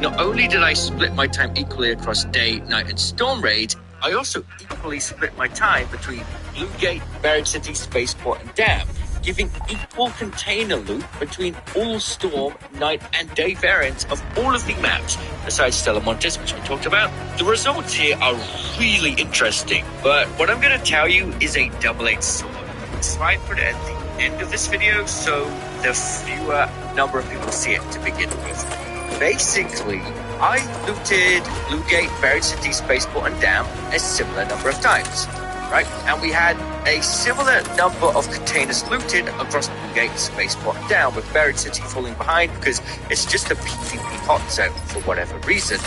S: Not only did I split my time equally across day, night, and storm raids, I also equally split my time between Blue Gate, Buried City, Spaceport, and Dam, giving equal container loot between all storm, night, and day variants of all of the maps, besides Stella Montes, which I talked about. The results here are really interesting, but what I'm going to tell you is a double-edged sword. So I put it at the end of this video so the fewer number of people see it to begin with. Basically, I looted Blue Gate, Buried City, Spaceport, and Dam a similar number of times, right? And we had a similar number of containers looted across Blue Gate, Spaceport, and Dam, with Buried City falling behind because it's just a PvP hot zone for whatever reason.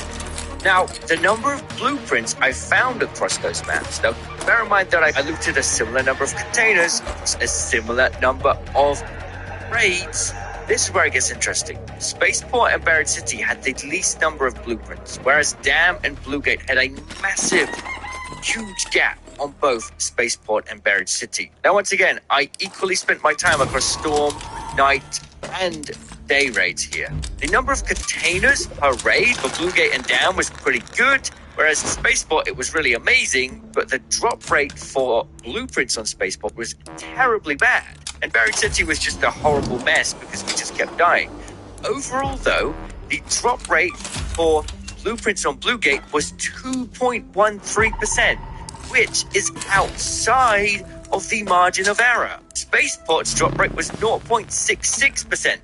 S: Now, the number of blueprints I found across those maps, though, bear in mind that I looted a similar number of containers, a similar number of raids, This is where it gets interesting. Spaceport and Buried City had the least number of blueprints, whereas Dam and Bluegate had a massive, huge gap on both Spaceport and Buried City. Now, once again, I equally spent my time across Storm, Night, and Day raids here. The number of containers per raid for Bluegate and Dam was pretty good, whereas in Spaceport it was really amazing, but the drop rate for blueprints on Spaceport was terribly bad. And Buried City was just a horrible mess because we just kept dying. Overall, though, the drop rate for blueprints on Bluegate was 2.13%, which is outside of the margin of error. Spaceport's drop rate was 0.66%,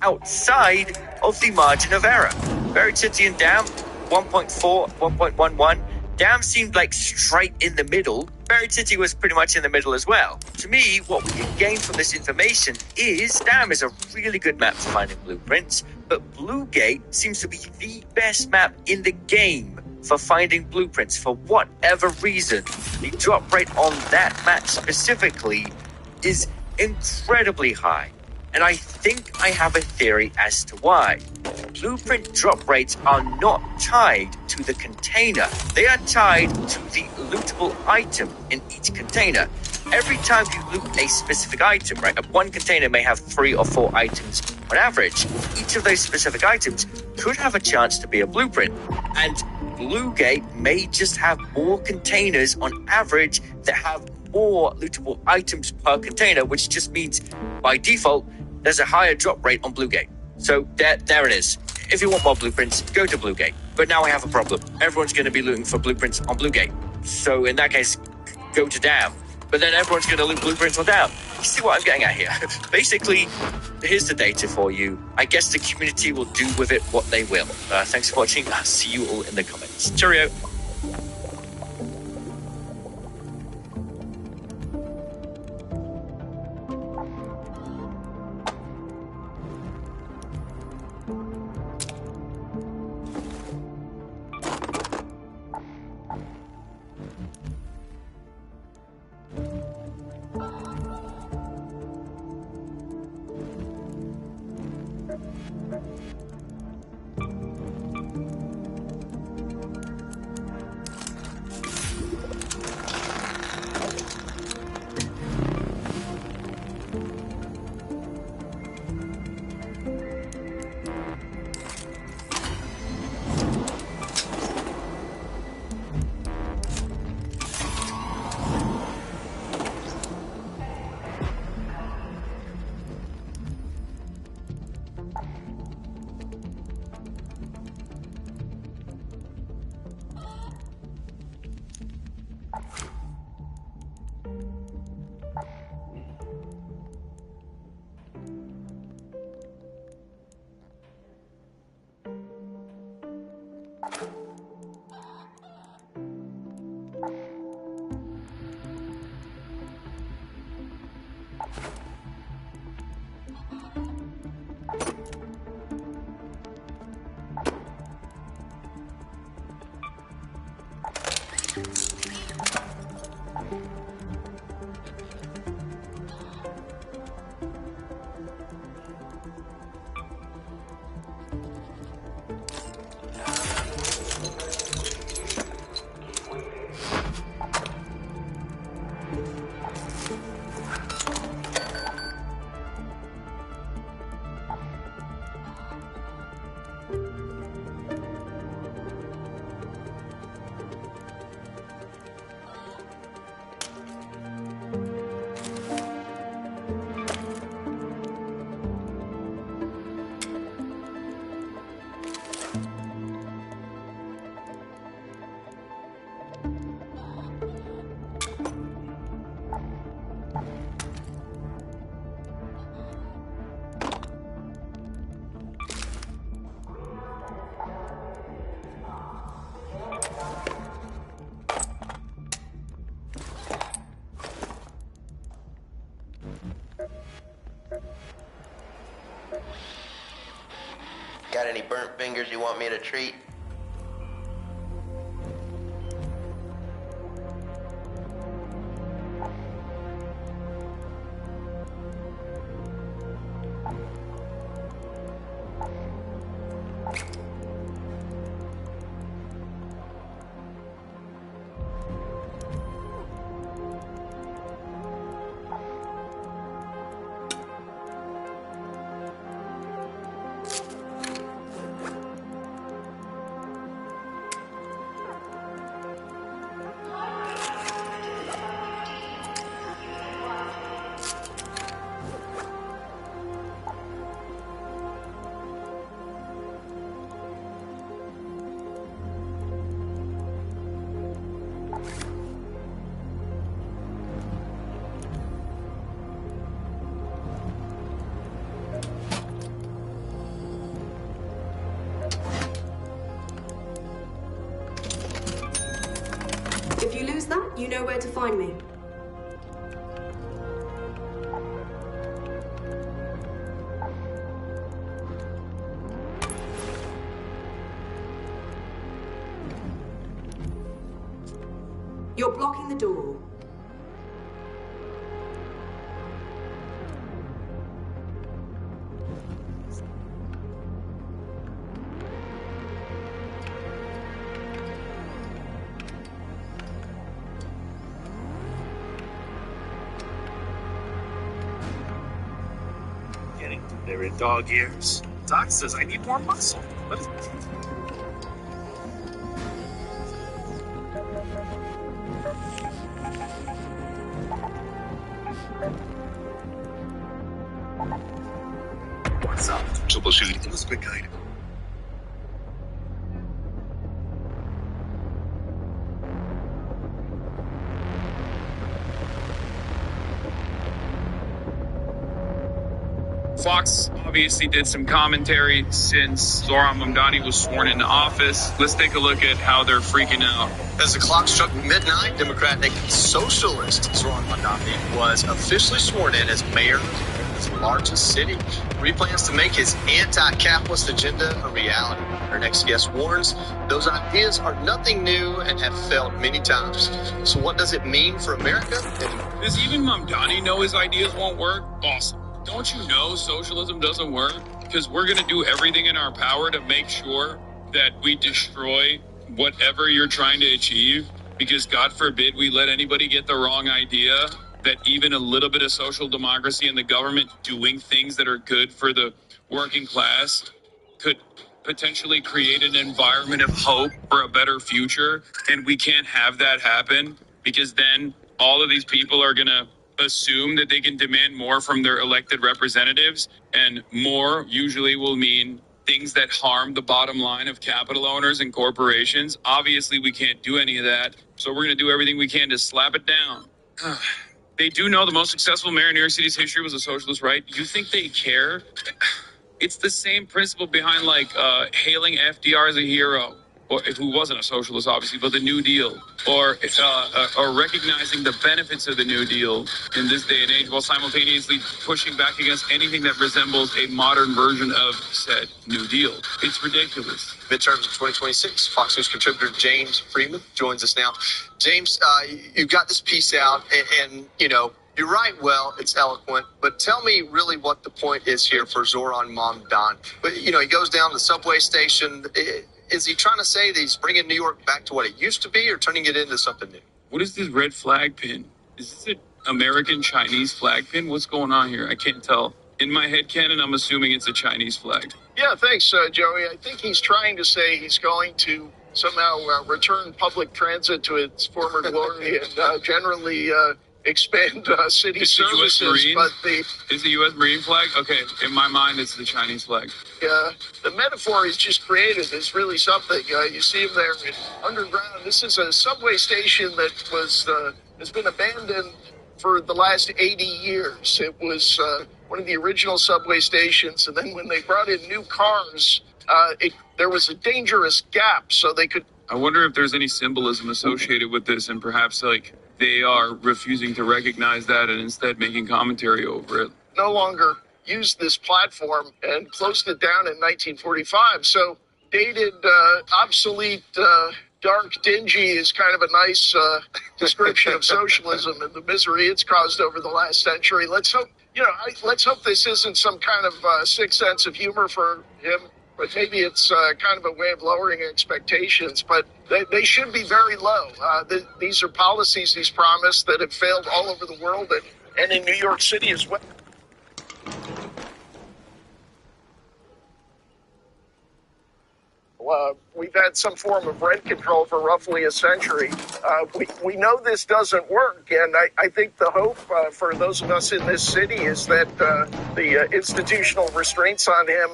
S: outside of the margin of error. Buried City and Dam, 1.4, 1.11. Dam seemed like straight in the middle. Buried City was pretty much in the middle as well. To me, what we can gain from this information is Dam is a really good map for finding blueprints, but Bluegate seems to be the best map in the game for finding blueprints for whatever reason. The drop rate on that map specifically is incredibly high. And I think I have a theory as to why. Blueprint drop rates are not tied to the container. They are tied to the lootable item in each container. Every time you loot a specific item, right? One container may have 3 or 4 items on average. Each of those specific items could have a chance to be a blueprint. And Bluegate may just have more containers on average that have more lootable items per container, which just means by default, there's a higher drop rate on Bluegate. So there it is. If you want more blueprints, go to Bluegate. But now I have a problem. Everyone's going to be looting for blueprints on Bluegate. So in that case, go to Dam. But then everyone's going to loot blueprints on Dam. You see what I'm getting at here? Basically, here's the data for you. I guess the community will do with it what they will. Thanks for watching. I'll see you all in the comments. Cheerio.
C: Got any burnt fingers you want me to treat?
M: You know where to find me. You're blocking the door.
K: Getting there in dog years. Doc says I need more muscle. What is What's up?
Q: Troubleshooting. Let's quick guide.
K: Fox obviously did some commentary since Zoran Mamdani was sworn into office. Let's take a look at how they're freaking out.
U: As the clock struck midnight, Democratic socialist Zoran Mamdani was officially sworn in as mayor of his largest city, where he plans to make his anti-capitalist agenda a reality. Our next guest warns those ideas are nothing new and have failed many times. So what does it mean for America?
K: Does even Mamdani know his ideas won't work? Awesome. Don't you know socialism doesn't work? Because we're going to do everything in our power to make sure that we destroy whatever you're trying to achieve. Because God forbid we let anybody get the wrong idea that even a little bit of social democracy in the government doing things that are good for the working class could potentially create an environment of hope for a better future. And we can't have that happen, because then all of these people are going to assume that they can demand more from their elected representatives, and more usually will mean things that harm the bottom line of capital owners and corporations. Obviously, we can't do any of that, so we're going to do everything we can to slap it down. They do know the most successful mayor in New York City's history was a socialist, right? You think they care? It's the same principle behind hailing FDR as a hero, or who wasn't a socialist, obviously, but the New Deal, or recognizing the benefits of the New Deal in this day and age, while simultaneously pushing back against anything that resembles a modern version of said New Deal. It's ridiculous.
U: Midterms of 2026. Fox News contributor James Freeman joins us now. James, you've got this piece out, and you know, you write well, it's eloquent, but tell me really what the point is here for Zoran Mamdani. But, you know, he goes down to the subway station. Is he trying to say that he's bringing New York back to what it used to be, or turning it into something new?
K: What is this red flag pin? Is this an American Chinese flag pin? What's going on here? I can't tell. In my head canon, I'm assuming it's a Chinese flag.
V: Yeah, thanks, Joey. I think he's trying to say he's going to somehow return public transit to its former glory and generally expand city services. But
K: is the U.S. Marine flag? Okay, in my mind, it's the Chinese flag.
V: The metaphor he's just created is really something. You see him there underground. This is a subway station that has been abandoned for the last 80 years. It was one of the original subway stations, and then when they brought in new cars, there was a dangerous gap, so they could...
K: I wonder if there's any symbolism associated with this, and perhaps they are refusing to recognize that and instead making commentary over it.
V: No longer used this platform and closed it down in 1945. So dated, obsolete, dark, dingy is kind of a nice description of socialism and the misery it's caused over the last century. Let's hope, let's hope this isn't some kind of sick sense of humor for him. But maybe it's kind of a way of lowering expectations. But they should be very low. These are policies he's promised that have failed all over the world and in New York City as well. We've had some form of rent control for roughly a century. We know this doesn't work, and I think the hope for those of us in this city is that the institutional restraints on him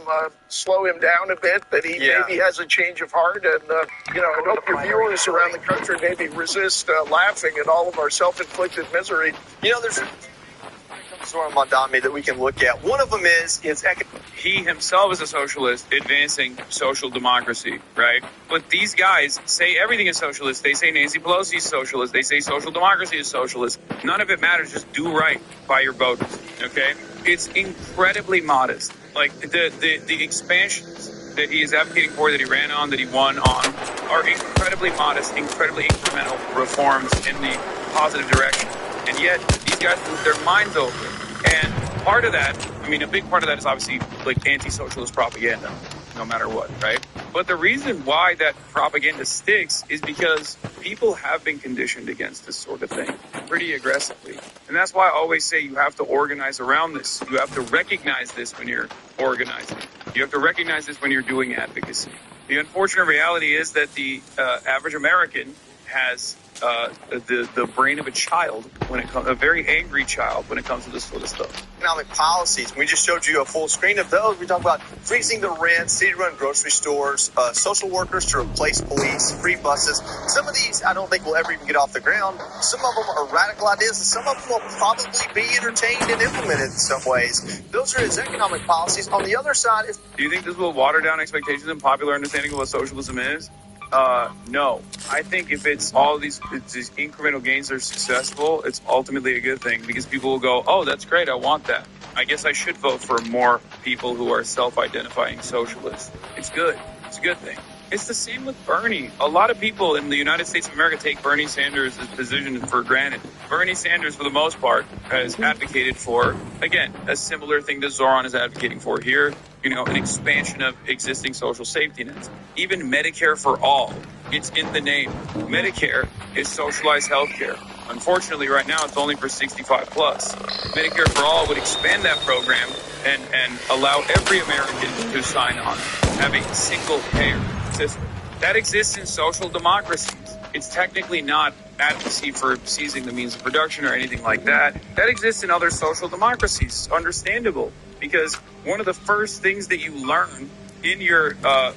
V: slow him down a bit, that he maybe has a change of heart, and I hope your viewers around the country maybe resist laughing at all of our self-inflicted misery.
U: There's Zoran Mamdani that we can look at. One of them is his economic
K: he himself is a socialist advancing social democracy, right? But these guys say everything is socialist. They say Nancy Pelosi is socialist. They say social democracy is socialist. None of it matters. Just do right by your voters, okay? It's incredibly modest. Like, the expansions that he is advocating for, that he ran on, that he won on, are incredibly modest, incredibly incremental reforms in the positive direction. And yet, these guys lose their minds over it. And part of that, I mean, a big part of that is obviously like anti-socialist propaganda, no matter what, right? But the reason why that propaganda sticks is because people have been conditioned against this sort of thing pretty aggressively. And that's why I always say you have to organize around this. You have to recognize this when you're organizing. You have to recognize this when you're doing advocacy. The unfortunate reality is that the average American has the brain of a child when it comes, a very angry child when it comes to this sort of stuff.
U: Economic policies. We just showed you a full screen of those. We talk about freezing the rent, city-run grocery stores, social workers to replace police, free buses. Some of these I don't think will ever even get off the ground. Some of them are radical ideas, and some of them will probably be entertained and implemented in some ways. Those are his economic policies. On the other side,
K: do you think this will water down expectations and popular understanding of what socialism is? No. I think if it's all these incremental gains are successful, it's ultimately a good thing because people will go, oh, that's great, I want that. I guess I should vote for more people who are self-identifying socialists. It's good. It's a good thing. It's the same with Bernie. A lot of people in the United States of America take Bernie Sanders' position for granted. Bernie Sanders, for the most part, has advocated for, again, a similar thing that Zoran is advocating for here, you know, an expansion of existing social safety nets. Even Medicare for all, it's in the name. Medicare is socialized health care. Unfortunately, right now, it's only for 65 plus. Medicare for all would expand that program and allow every American to sign on, have a single payer system. That exists in social democracies. It's technically not advocacy for seizing the means of production or anything like that. That exists in other social democracies. Understandable, because one of the first things that you learn in your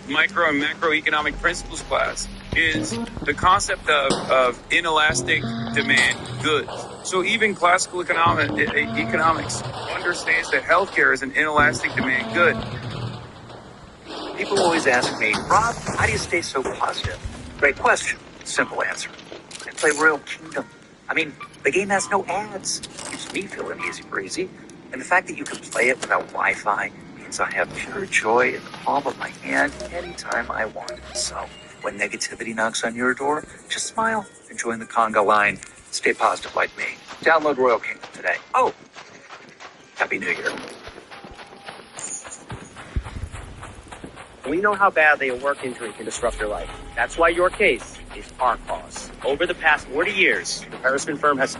K: micro and macroeconomic principles class is the concept of inelastic demand goods. So even classical economics understands that healthcare is an inelastic demand good.
D: People always ask me, Rob, how do you stay so positive? Great question. Simple answer. I play Royal Kingdom. I mean, the game has no ads. Keeps me feeling easy breezy. And the fact that you can play it without Wi-Fi means I have pure joy in the palm of my hand anytime I want it. So when negativity knocks on your door, just smile and join the conga line. Stay positive like me. Download Royal Kingdom today. Oh, Happy New Year.
E: We know how badly a work injury can disrupt your life. That's why your case is our cause. Over the past 40 years, the Harrisman firm has...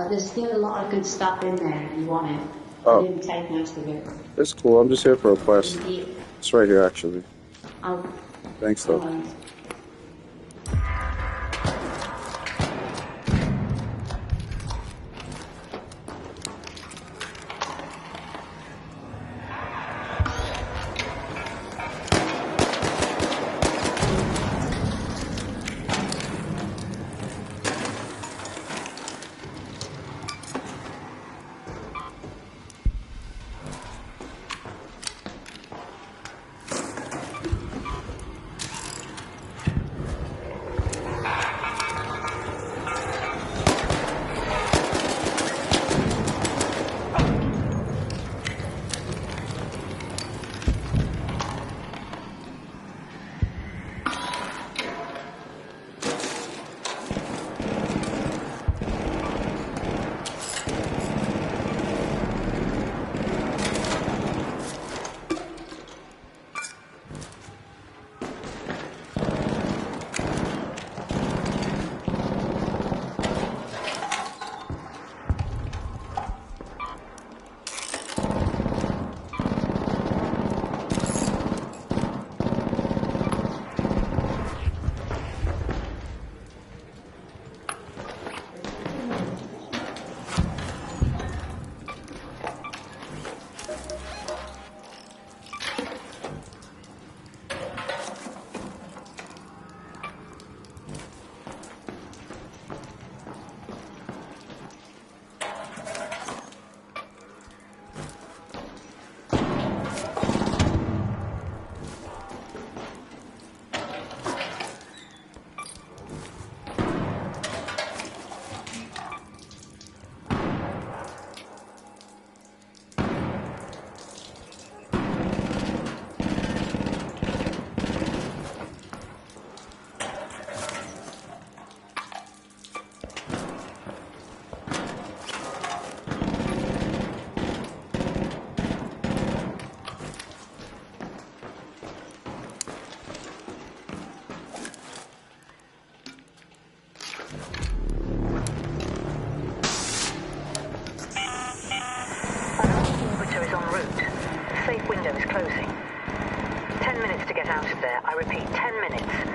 B: but there's still a lot of good stuff in there if you want it.
H: Oh.
B: I didn't take most of it.
H: It's cool. I'm just here for a quest.
B: Yeah.
H: It's right here, actually.
B: Oh,
H: Thanks,
B: no
H: though.
B: worries.
G: Orbiter is en route. Safe window is closing. 10 minutes to get out of there. I repeat, 10 minutes.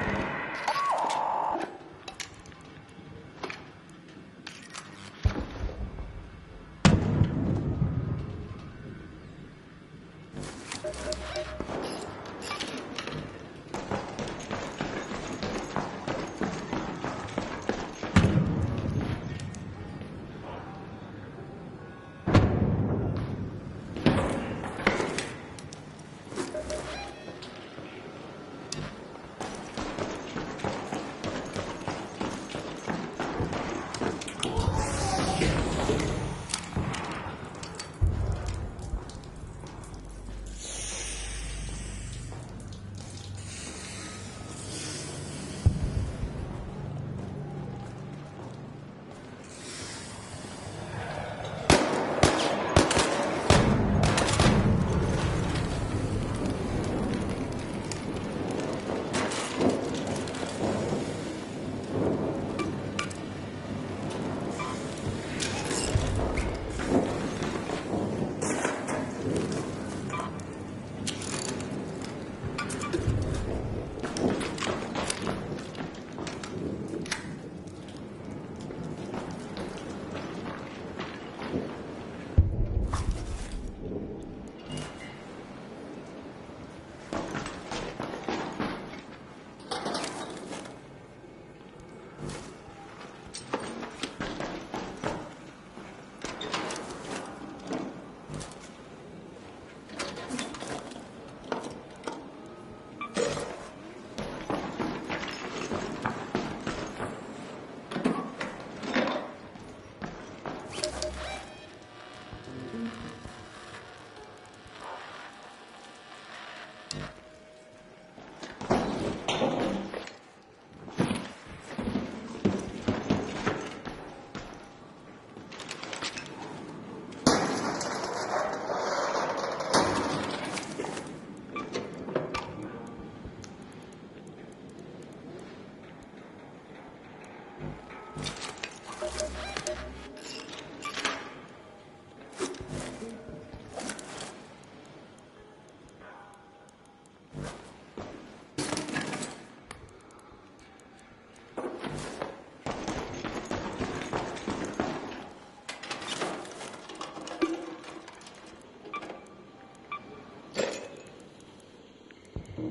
A: Head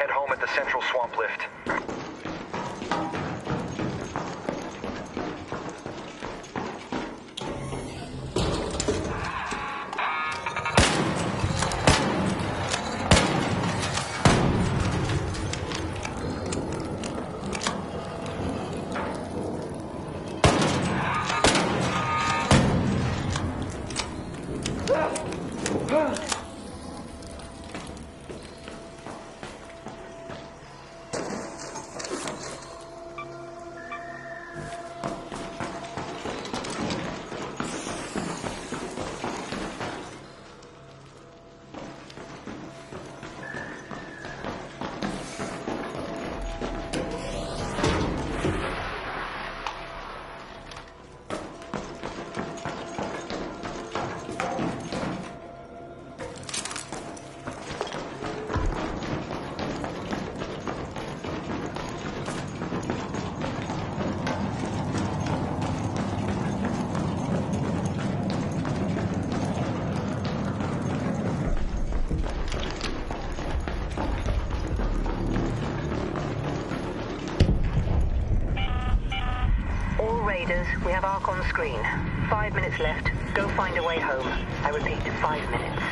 A: home at the central swamp lift.
G: Raiders, we have Ark on screen. 5 minutes left. Go find a way home. I repeat, 5 minutes.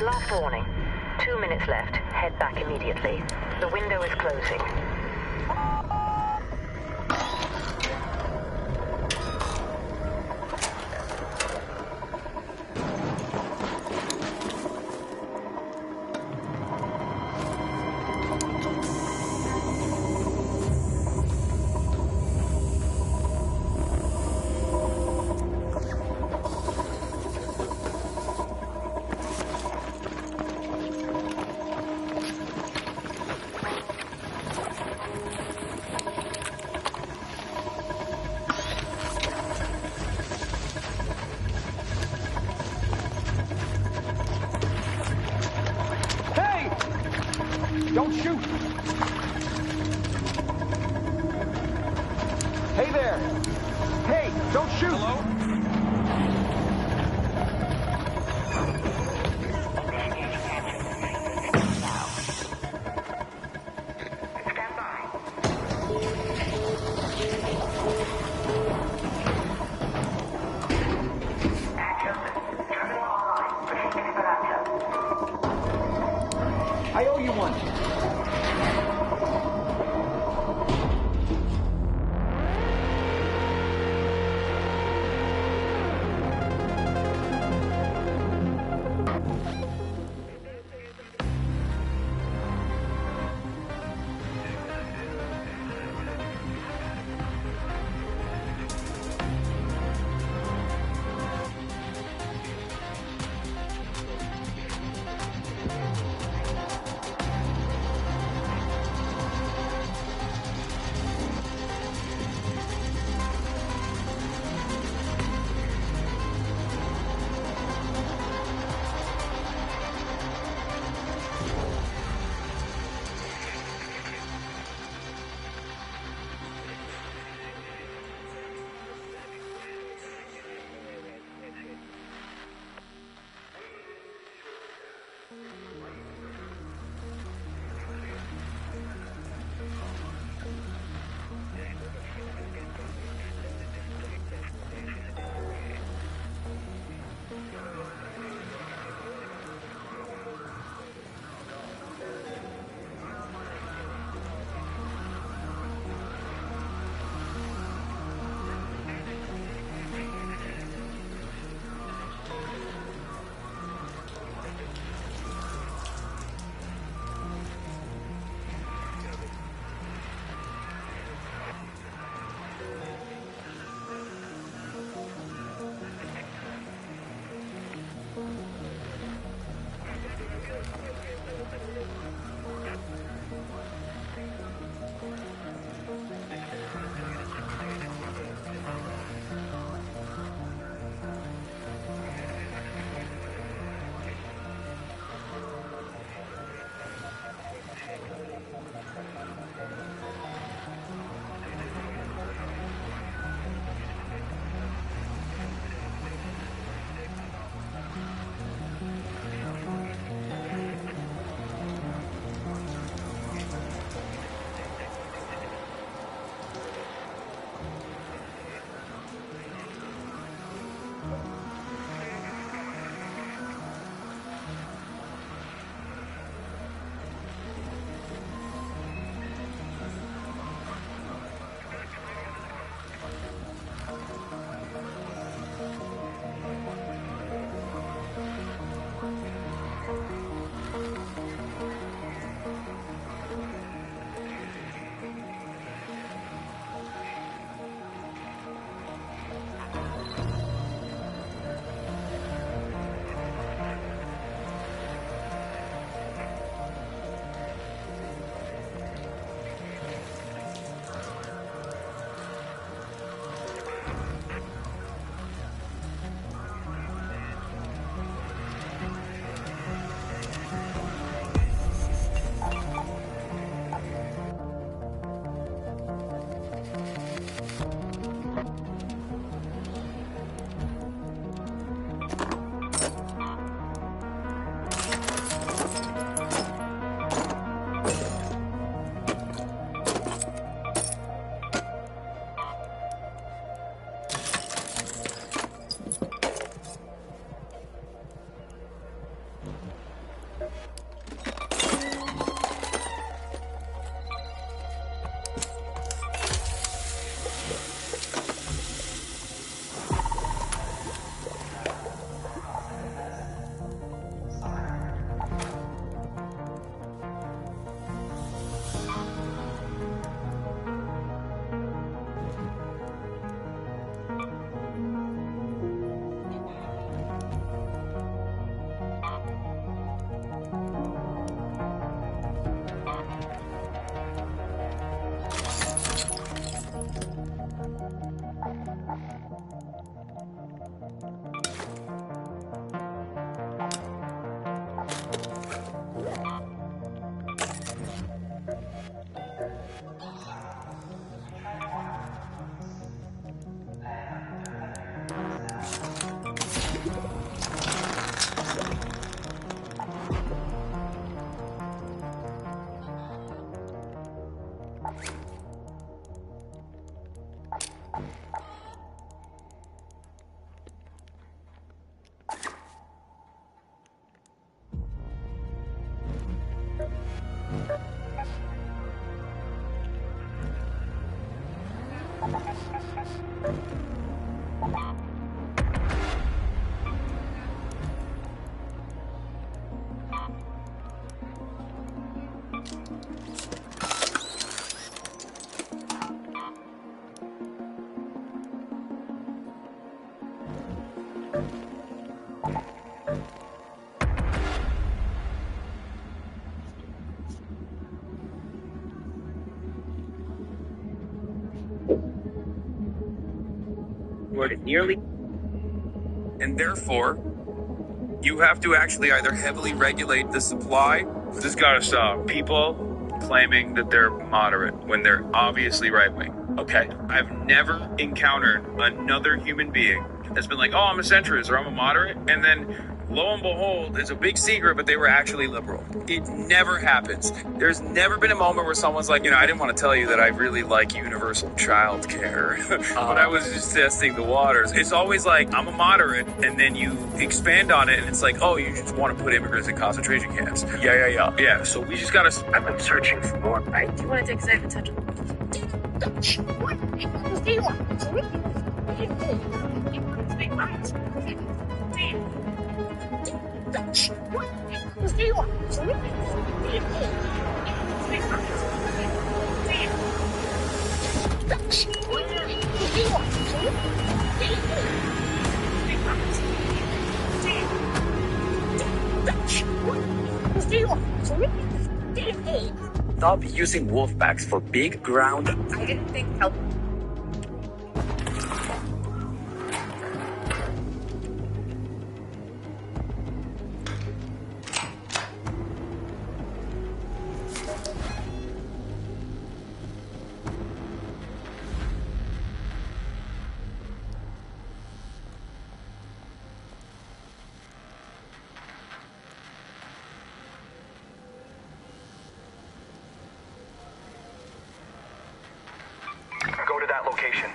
G: Last warning. 2 minutes left. Head back immediately. The window is closing.
F: Don't shoot! Hey there! Hey, don't shoot! Hello? I owe you one.
E: exploded nearly.
K: And therefore, you have to actually either heavily regulate the supply. This gotta stop. People claiming that they're moderate when they're obviously right-wing. Okay? I've never encountered another human being that's been like, oh, I'm a centrist or I'm a moderate, and then lo and behold, it's a big secret, but they were actually liberal. It never happens. There's never been a moment where someone's like, I didn't want to tell you that I really like universal child care, but I was just testing the waters. It's always like, I'm a moderate, and then you expand on it, and it's like, oh, you just want to put immigrants in concentration camps. Yeah, so we just gotta...
E: I'm searching for more, right?
O: Do you want to take a second touch?
D: Stop using wolfpacks for big ground.
O: I didn't think help.
A: Go to that location.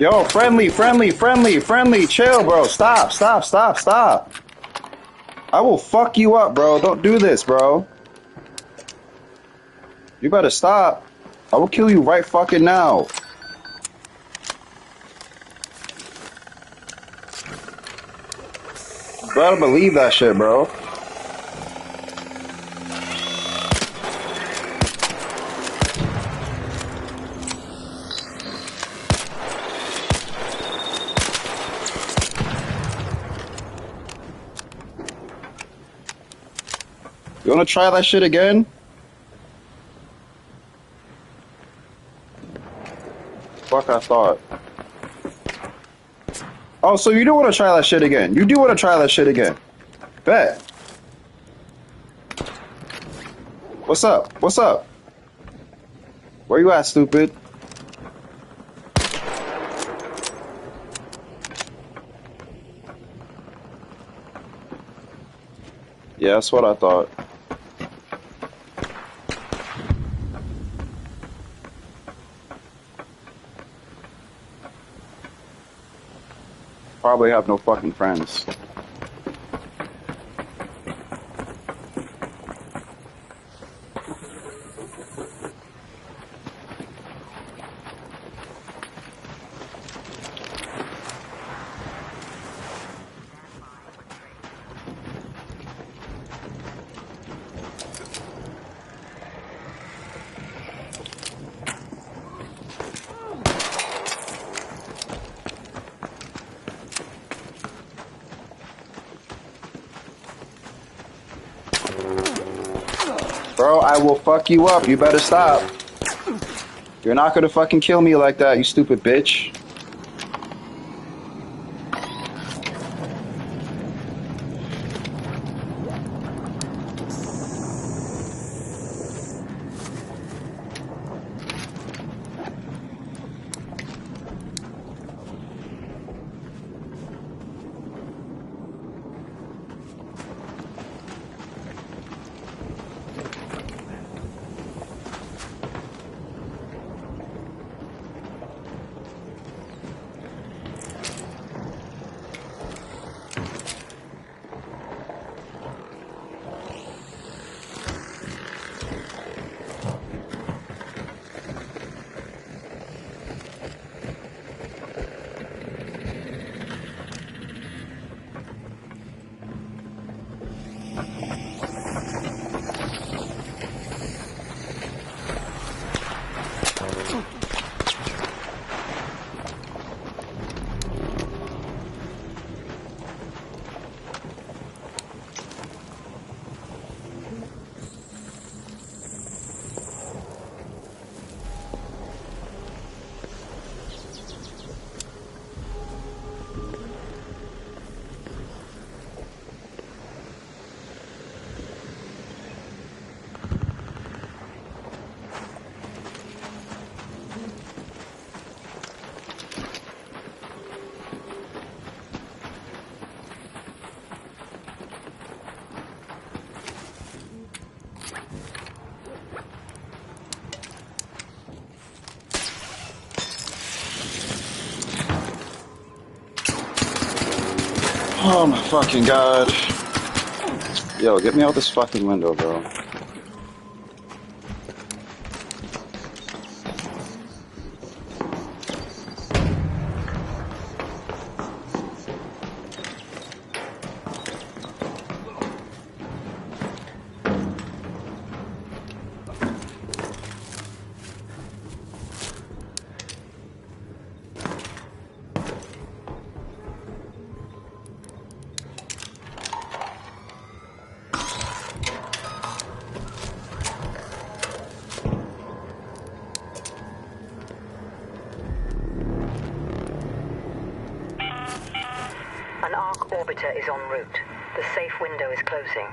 H: Yo, friendly. Chill, bro. Stop. I will fuck you up, bro. Don't do this, bro. You better stop. I will kill you right fucking now. You better believe that shit, bro. You wanna try that shit again? Fuck, I thought. Oh, so you do wanna try that shit again? You do wanna try that shit again? Bet. What's up? Where you at, stupid? Yeah, that's what I thought. Probably have no fucking friends. Bro, I will fuck you up. You better stop. You're not gonna fucking kill me like that, you stupid bitch. Oh my fucking god. Yo, get me out this fucking window, bro.
G: An Ark orbiter is en route. The safe window is closing.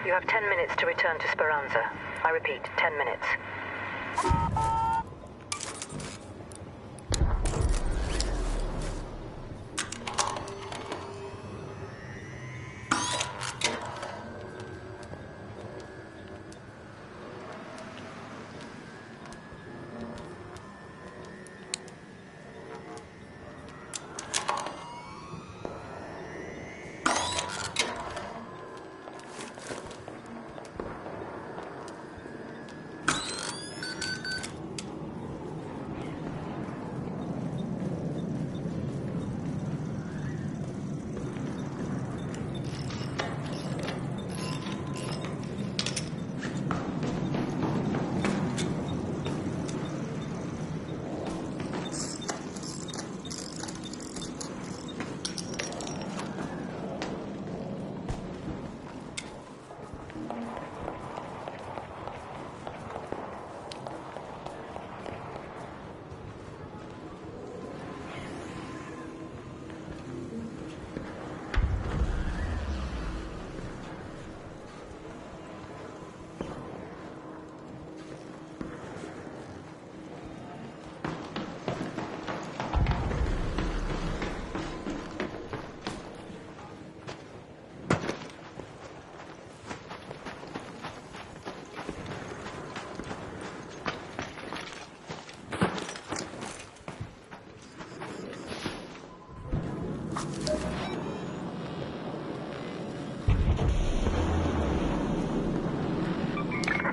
G: You have 10 minutes to return to Speranza. I repeat, 10 minutes.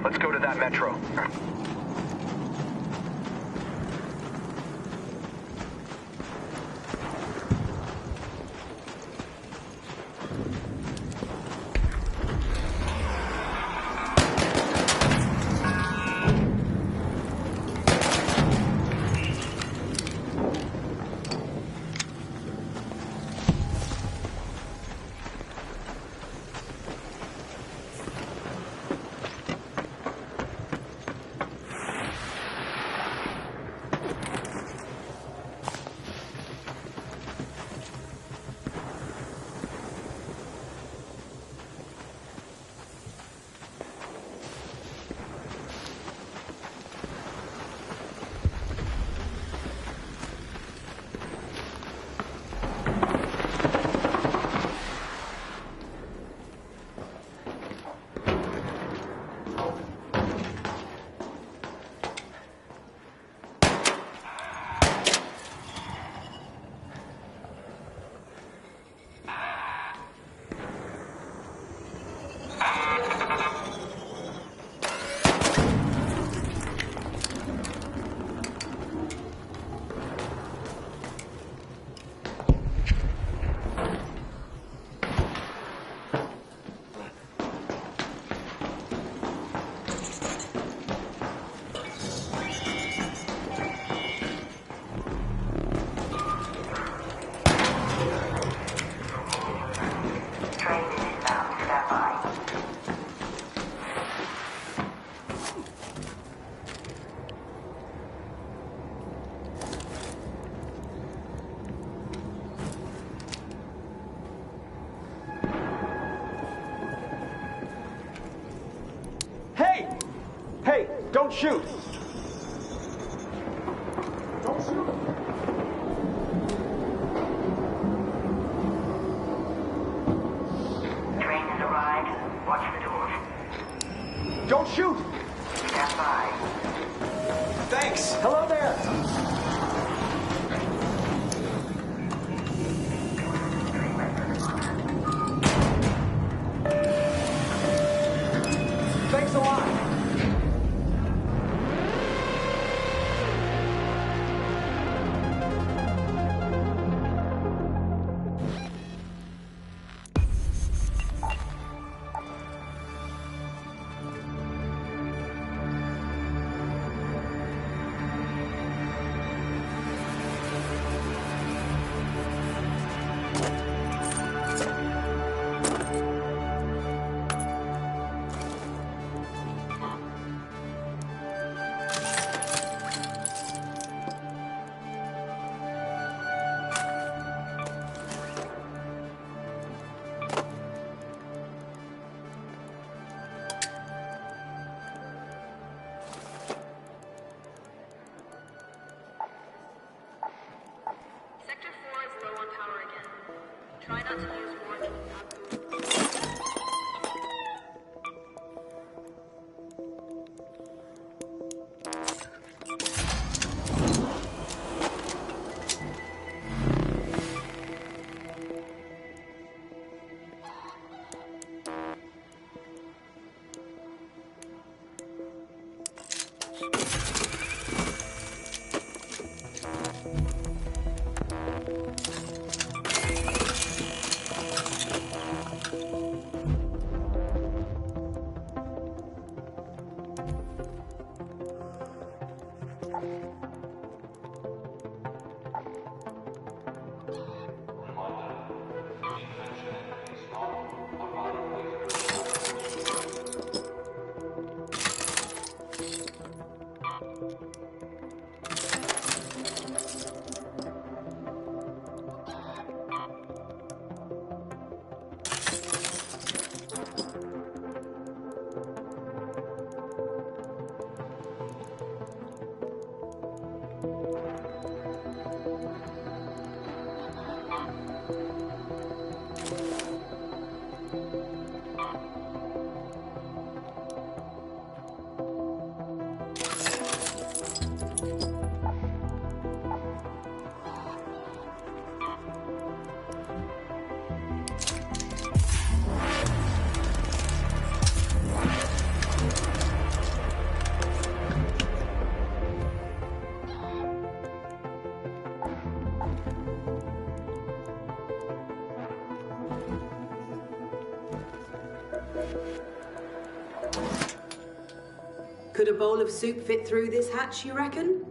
A: Let's go to that metro.
F: Hey, don't shoot! Don't shoot!
J: Train has arrived. Watch the doors.
F: Don't shoot!
J: Stand by.
F: Thanks! Hello there! Thanks a lot!
N: Sector 4 is low on power again. Try not to use more than you have.
M: Could a bowl of soup fit through this hatch, you reckon?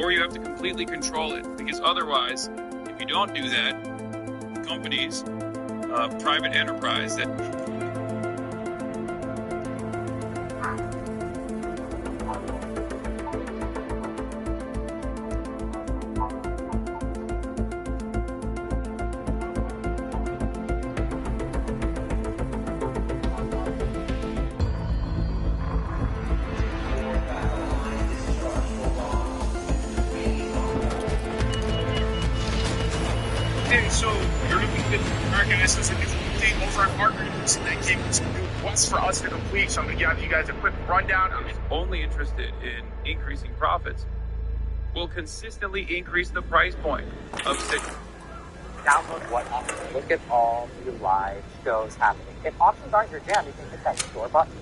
K: Or you have to completely control it, because otherwise, if you don't do that, companies, private enterprise that
I: Hey, so you're looking at our guys as a new thing over at Marketers, and that gave us some new quests for us to complete. So I'm going to give you guys a quick rundown.
K: only interested in increasing profits will consistently increase the price point of six.
E: Download what option? Look at all the live shows happening. If options aren't your jam, you can hit that store button.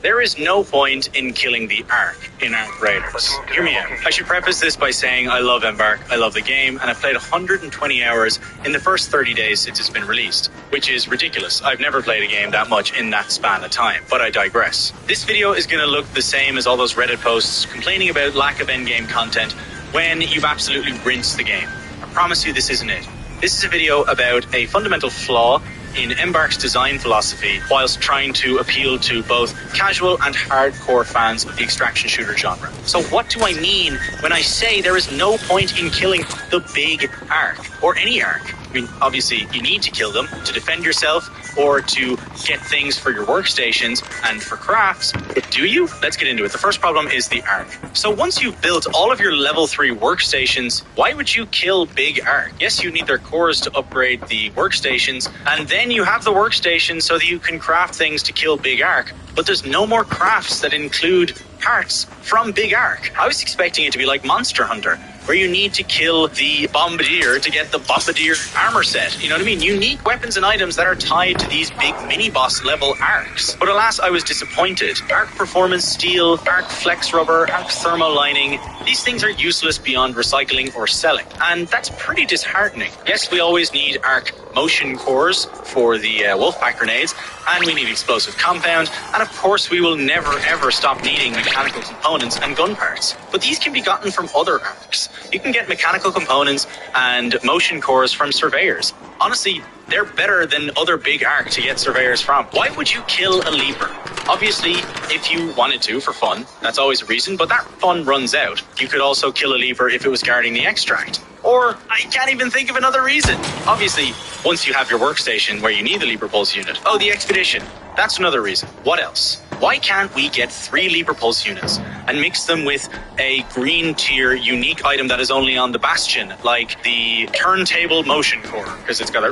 P: There is no point in killing the Ark in Ark Raiders. Hear me out. I should preface this by saying I love Embark, I love the game, and I've played 120 hours in the first 30 days since it's been released, which is ridiculous. I've never played a game that much in that span of time, but I digress. This video is going to look the same as all those Reddit posts complaining about lack of endgame content when you've absolutely rinsed the game. I promise you this isn't it. This is a video about a fundamental flaw in Embark's design philosophy whilst trying to appeal to both casual and hardcore fans of the extraction shooter genre. So what do I mean when I say there is no point in killing the big Ark, or any Ark? I mean, obviously you need to kill them to defend yourself or to get things for your workstations and for crafts, but do you? Let's get into it. The first problem is the Ark. So once you've built all of your level 3 workstations, why would you kill big Ark? Yes, you need their cores to upgrade the workstations, and then you have the workstations so that you can craft things to kill big Ark, but there's no more crafts that include parts from big Ark. I was expecting it to be like Monster Hunter, where you need to kill the Bombardier to get the Bombardier armor set. You know what I mean? Unique weapons and items that are tied to these big mini-boss level Arks. But alas, I was disappointed. Ark Performance Steel, Ark Flex Rubber, Ark Thermal Lining, these things are useless beyond recycling or selling. And that's pretty disheartening. Yes, we always need Ark Motion Cores for the Wolfpack grenades, and we need Explosive Compound, and of course we will never ever stop needing mechanical components and gun parts. But these can be gotten from other Arks. You can get mechanical components and motion cores from surveyors. Honestly, they're better than other big Ark to get surveyors from. Why would you kill a leaper? Obviously, if you wanted to for fun, that's always a reason, but that fun runs out. You could also kill a leaper if it was guarding the extract. Or I can't even think of another reason. Obviously, once you have your workstation where you need the Leaper Pulse unit. Oh, the expedition. That's another reason. What else? Why can't we get 3 Leaper Pulse units and mix them with a green tier unique item that is only on the Bastion, like the turntable motion core, because it's got a...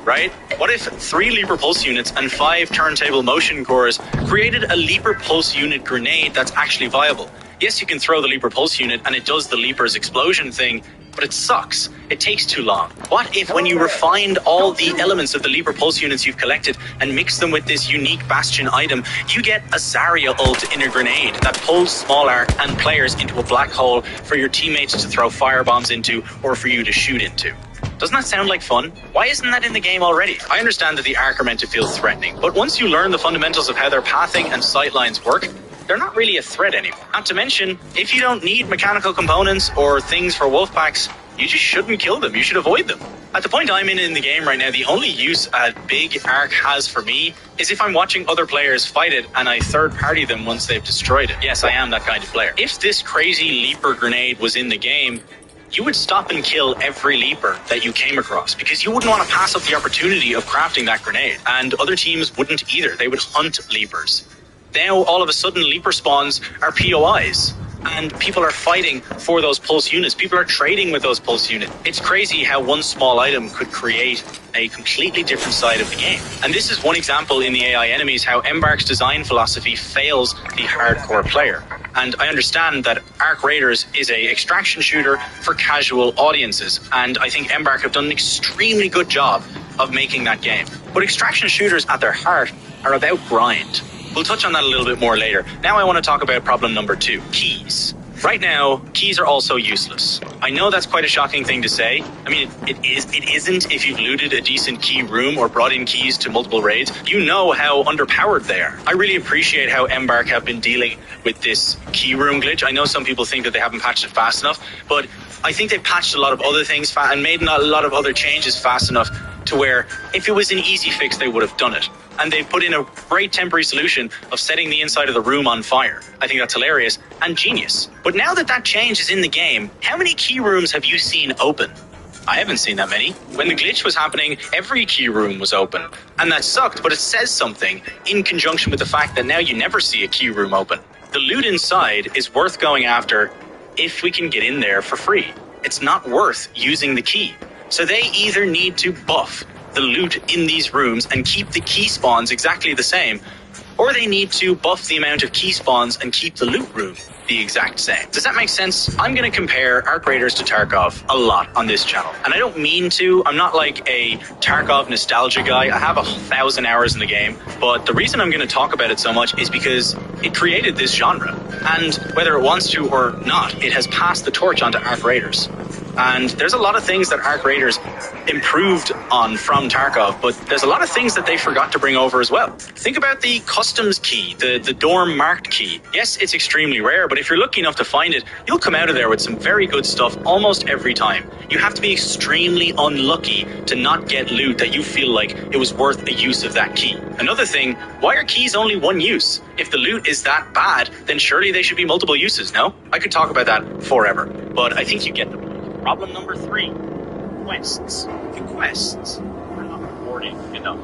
P: Right? What if 3 Leaper Pulse units and 5 turntable motion cores created a Leaper Pulse unit grenade that's actually viable? Yes, you can throw the Leaper Pulse unit and it does the Leaper's explosion thing, but it sucks. It takes too long. What if when you refined all the elements of the Leaper Pulse units you've collected and mix them with this unique Bastion item, you get a Zarya ult in a grenade that pulls small arc and players into a black hole for your teammates to throw firebombs into or for you to shoot into? Doesn't that sound like fun? Why isn't that in the game already? I understand that the arc are meant to feel threatening, but once you learn the fundamentals of how their pathing and sightlines work, they're not really a threat anymore. Not to mention, if you don't need mechanical components or things for wolf packs, you just shouldn't kill them. You should avoid them. At the point I'm in the game right now, the only use a big arc has for me is if I'm watching other players fight it and I third party them once they've destroyed it. Yes, I am that kind of player. If this crazy Leaper grenade was in the game, you would stop and kill every Leaper that you came across because you wouldn't want to pass up the opportunity of crafting that grenade. And other teams wouldn't either. They would hunt Leapers. Now, all of a sudden, Leaper spawns are POIs. And people are fighting for those pulse units. People are trading with those pulse units. It's crazy how one small item could create a completely different side of the game. And this is one example in the AI enemies how Embark's design philosophy fails the hardcore player. And I understand that Arc Raiders is a extraction shooter for casual audiences. And I think Embark have done an extremely good job of making that game. But extraction shooters at their heart are about grind. We'll touch on that a little bit more later. Now I want to talk about problem number 2, keys. Right now, keys are also useless. I know that's quite a shocking thing to say. I mean, it isn't if you've looted a decent key room or brought in keys to multiple raids. You know how underpowered they are. I really appreciate how Embark have been dealing with this key room glitch. I know some people think that they haven't patched it fast enough, but I think they've patched a lot of other things and made a lot of other changes fast enough to where if it was an easy fix, they would have done it. And they've put in a great temporary solution of setting the inside of the room on fire. I think that's hilarious and genius. But now that that change is in the game, how many key rooms have you seen open? I haven't seen that many. When the glitch was happening, every key room was open. And that sucked, but it says something in conjunction with the fact that now you never see a key room open. The loot inside is worth going after if we can get in there for free. It's not worth using the key. So they either need to buff the loot in these rooms and keep the key spawns exactly the same, or they need to buff the amount of key spawns and keep the loot room the exact same. Does that make sense? I'm going to compare Arc Raiders to Tarkov a lot on this channel. And I don't mean to. I'm not like a Tarkov nostalgia guy. I have 1,000 hours in the game. But the reason I'm going to talk about it so much is because it created this genre. And whether it wants to or not, it has passed the torch onto Arc Raiders. And there's a lot of things that Arc Raiders improved on from Tarkov, but there's a lot of things that they forgot to bring over as well. Think about the customs key, the dorm marked key. Yes, it's extremely rare, but if you're lucky enough to find it, you'll come out of there with some very good stuff almost every time. You have to be extremely unlucky to not get loot that you feel like it was worth a use of that key. Another thing, why are keys only one use? If the loot is that bad, then surely they should be multiple uses, no? I could talk about that forever, but I think you get the point. Problem number 3, quests. The quests are not rewarding enough.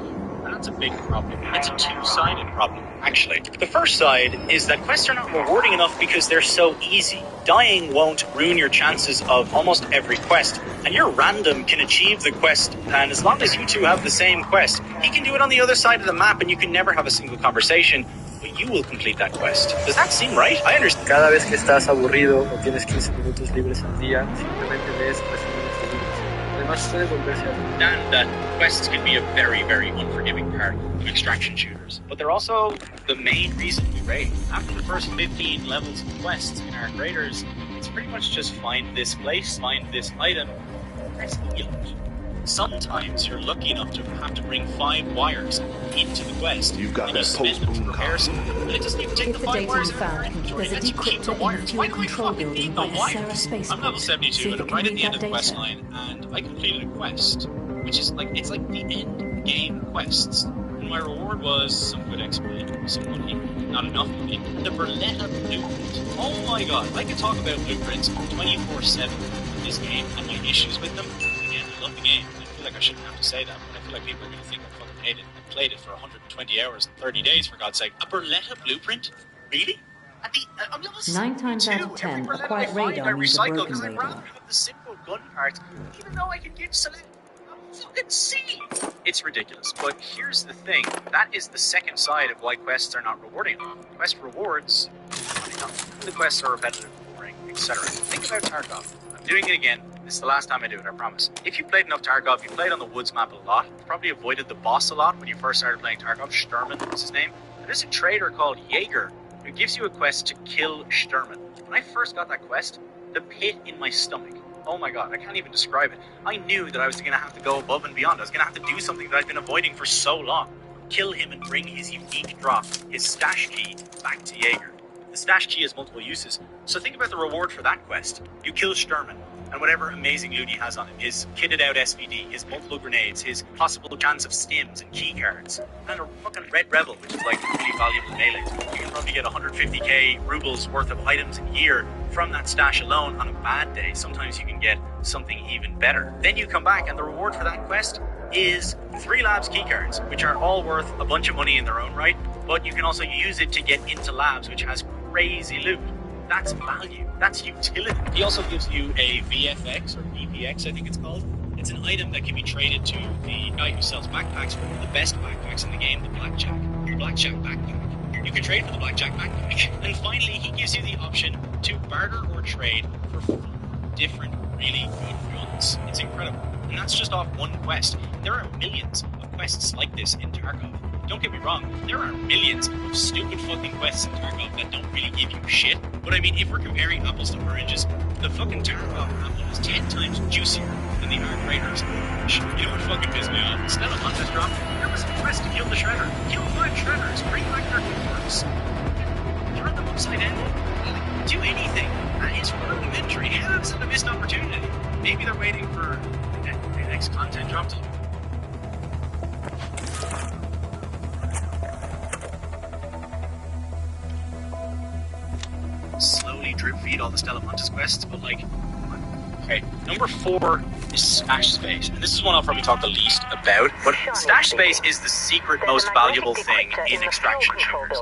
P: And that's a big problem. It's a two-sided problem, actually. The first side is that quests are not rewarding enough because they're so easy. Dying won't ruin your chances of almost every quest. And your random can achieve the quest, and as long as you two have the same quest, he can do it on the other side of the map and you can never have a single conversation. But you will complete that quest. Does that seem right? I understand.
L: Cada vez que estás aburrido o tienes 15 minutos libres al día, simplemente lees resúmenes de libros. Además puede volverse a...
P: And that quests can be a very, very unforgiving part of extraction shooters. But they're also the main reason we raid. After the first 15 levels of quests in Arc Raiders, it's pretty much just find this place, find this item, press E. Sometimes you're lucky enough to have to bring 5 wires into the quest.
Q: You've got
P: and
Q: that
P: you spend them to repair something, but it doesn't even take the 5 wires in your inventory. It lets you keep the wires. Why do I fucking need the wires? I'm level 72 and I'm right at the end of the quest line, and I completed a quest, which is like, it's like the end game quests. And my reward was some good XP, some money, not enough money. The Berletta Blueprint. Oh my god, I could talk about blueprints 24/7 in this game and my issues with them. I love the game. I feel like I shouldn't have to say that, but I feel like people are going to think I fucking hate it and played it for 120 hours and 30 days, for God's sake. A Berletta Blueprint? Really? I'm level
B: 9 times out of 10, a quiet radar means a broken radar.
P: I'd rather have the simple gun parts, even though I can give select fucking see. It's ridiculous. But here's the thing. That is the second side of why quests are not rewarding. Quest rewards, the quests are repetitive, boring, etc. Think about Tarkov. I'm doing it again. This is the last time I do it, I promise. If you played enough Tarkov, you played on the woods map a lot. You probably avoided the boss a lot when you first started playing Tarkov. Sturman was his name. There's a trader called Jaeger who gives you a quest to kill Sturman. When I first got that quest, the pit in my stomach. Oh my god, I can't even describe it. I knew that I was going to have to go above and beyond. I was going to have to do something that I've been avoiding for so long. Kill him and bring his unique drop, his stash key, back to Jaeger. The stash key has multiple uses, so think about the reward for that quest. You kill Sturman, and whatever amazing loot he has on him, his kitted out SVD, his multiple grenades, his possible chance of stims and key cards, and a fucking Red Rebel, which is like really valuable melee. You can probably get 150k rubles worth of items a year from that stash alone on a bad day. Sometimes you can get something even better. Then you come back, and the reward for that quest is 3 labs keycards, which are all worth a bunch of money in their own right, but you can also use it to get into labs, which has crazy loot. That's value. That's utility. He also gives you a VFX or VPX, I think it's called. It's an item that can be traded to the guy who sells backpacks for one of the best backpacks in the game, the Blackjack. The Blackjack backpack. You can trade for the Blackjack backpack. And finally, he gives you the option to barter or trade for 4 different really good guns. It's incredible. And that's just off one quest. There are millions of quests like this in Tarkov. Don't get me wrong, there are millions of stupid fucking quests in Tarkov that don't really give you shit. But I mean, if we're comparing apples to oranges, the fucking Tarkov apple is 10 times juicier than the Ark Raiders orange. You know what fucking pissed me off? Stella Montes drop. There was a quest to kill the Shredder. Kill 5 Shredders. Bring back their cores. Turn them upside down. Do anything. It's rudimentary. How is it a missed opportunity? Maybe they're waiting for the next content drop to slowly drip feed all the Stella Montes quests, but like, okay, number 4 is stash space, and this is one I'll probably talk the least about, but stash space is the secret most valuable thing in extraction shooters.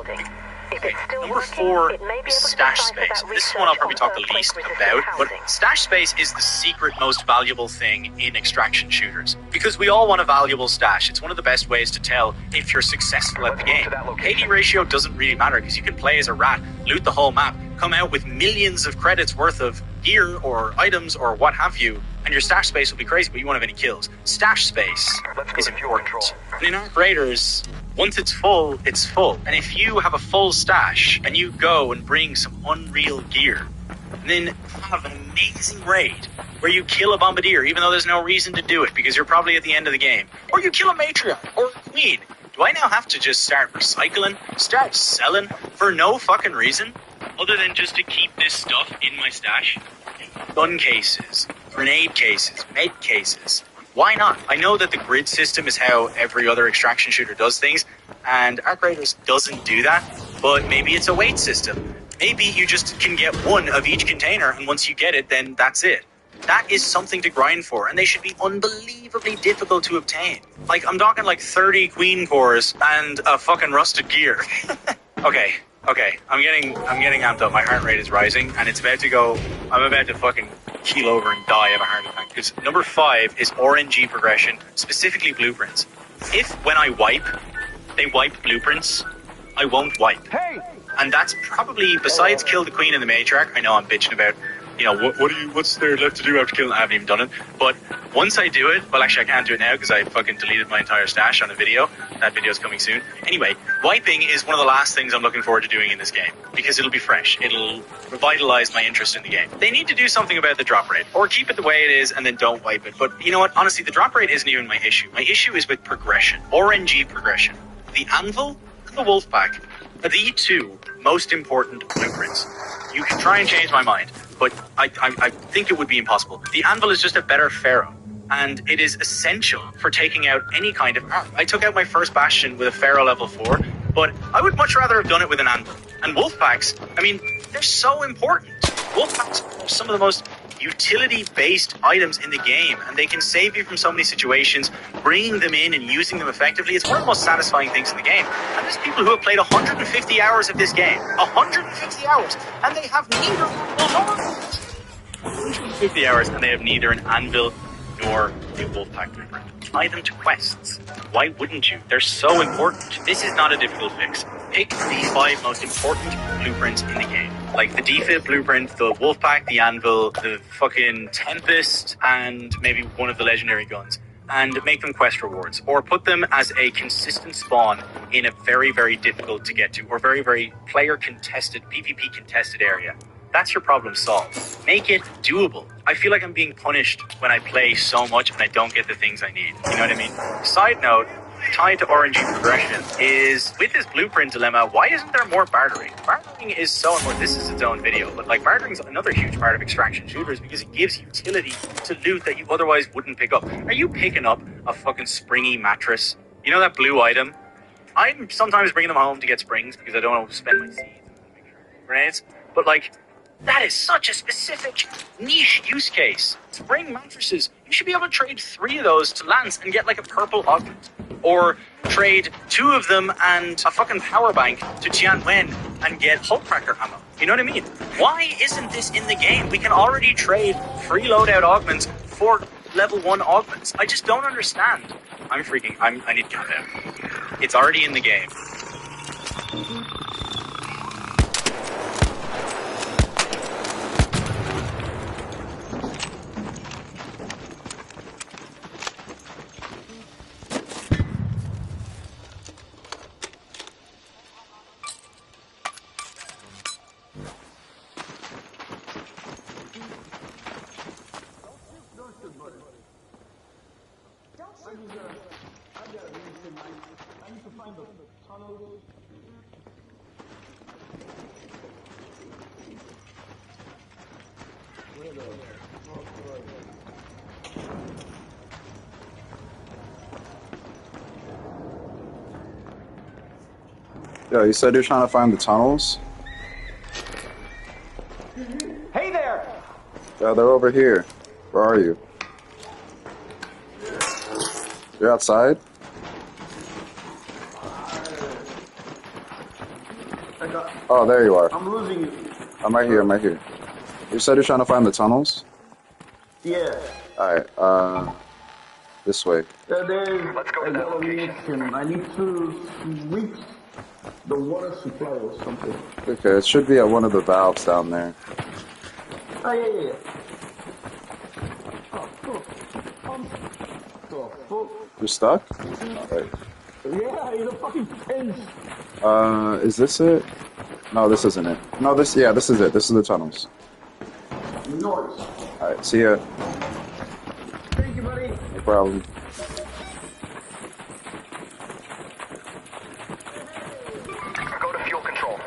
P: Okay, number 4 is stash space. This is one I'll probably talk the least about, but stash space is the secret most valuable thing in extraction shooters. Because we all want a valuable stash. It's one of the best ways to tell if you're successful at the game. KD ratio doesn't really matter because you can play as a rat, loot the whole map, come out with millions of credits worth of gear or items or what have you, and your stash space will be crazy, but you won't have any kills. Stash space is important. And in Ark Raiders, once it's full, it's full. And if you have a full stash and you go and bring some unreal gear, and then have an amazing raid where you kill a bombardier, even though there's no reason to do it because you're probably at the end of the game, or you kill a matriarch or a queen, do I now have to just start recycling, start selling for no fucking reason other than just to keep this stuff in my stash? Gun cases, grenade cases, med cases. Why not? I know that the grid system is how every other extraction shooter does things, and Ark Raiders doesn't do that, but maybe it's a weight system. Maybe you just can get one of each container, and once you get it, then that's it. That is something to grind for, and they should be unbelievably difficult to obtain. Like, I'm talking like 30 queen cores and a fucking rusted gear. Okay, I'm getting amped up. My heart rate is rising, and it's about to go. I'm about to fucking keel over and die of a heart attack. Because number 5 is RNG progression, specifically blueprints. If when I wipe, they wipe blueprints, I won't wipe. Hey! And that's probably, besides kill the queen and the matriarch, I know I'm bitching about, you know, what's there left to do after killing? I haven't even done it. But once I do it, well, actually I can't do it now because I fucking deleted my entire stash on a video. That video's coming soon. Anyway, wiping is one of the last things I'm looking forward to doing in this game because it'll be fresh. It'll revitalize my interest in the game. They need to do something about the drop rate, or keep it the way it is and then don't wipe it. But you know what? Honestly, the drop rate isn't even my issue. My issue is with progression. RNG progression. The Anvil and the Wolfpack are the 2 most important blueprints. You can try and change my mind, but I think it would be impossible. The Anvil is just a better Pharaoh, and it is essential for taking out any kind of arc. I took out my first Bastion with a Pharaoh level 4, but I would much rather have done it with an Anvil. And Wolfpacks, I mean, they're so important. Wolfpacks are some of the most utility-based items in the game, and they can save you from so many situations. Bringing them in and using them effectively, it's one of the most satisfying things in the game. And there's people who have played 150 hours of this game. 150 hours! And they have neither... 150 hours, and they have neither an Anvil nor new Wolfpack blueprint. Apply them to quests. Why wouldn't you? They're so important. This is not a difficult fix. Pick the 5 most important blueprints in the game. Like the defib blueprint, the Wolfpack, the Anvil, the fucking Tempest, and maybe one of the legendary guns. And make them quest rewards. Or put them as a consistent spawn in a very, very difficult to get to, or very, very player contested, PvP contested area. That's your problem solved. Make it doable. I feel like I'm being punished when I play so much and I don't get the things I need. You know what I mean? Side note, tied to RNG progression is, with this blueprint dilemma, why isn't there more bartering? Bartering is so important. This is its own video, but like bartering is another huge part of extraction shooters because it gives utility to loot that you otherwise wouldn't pick up. Are you picking up a fucking springy mattress? You know that blue item? I'm sometimes bringing them home to get springs because I don't want to spend my seeds on grenades, but like, that is such a specific niche use case. Spring mattresses. You should be able to trade 3 of those to Lance and get like a purple augment. Or trade 2 of them and a fucking power bank to Tian Wen and get hull cracker ammo. You know what I mean? Why isn't this in the game? We can already trade free loadout augments for level 1 augments. I just don't understand. I'm freaking. I need to calm down. It's already in the game.
H: Yo, you said you're trying to find the tunnels?
F: Hey there!
H: Yeah, they're over here. Where are you? You're outside? Oh, there you are.
F: I'm losing you.
H: I'm right here, I'm right here. You said you're trying to find the tunnels?
F: Yeah.
H: Alright, this way.
F: There's
A: Let's go to that location.
F: I need to reach the water supply or something.
H: Okay, it should be at one of the valves down there.
F: Oh, yeah. Oh, fuck.
H: You're stuck? Alright.
F: Yeah, he's a fucking pinch.
H: Is this it? No, this isn't it. No, this is it. This is the tunnels.
F: Nice.
H: Alright, see ya.
F: Thank you, buddy.
H: No problem.
A: Go to fuel control.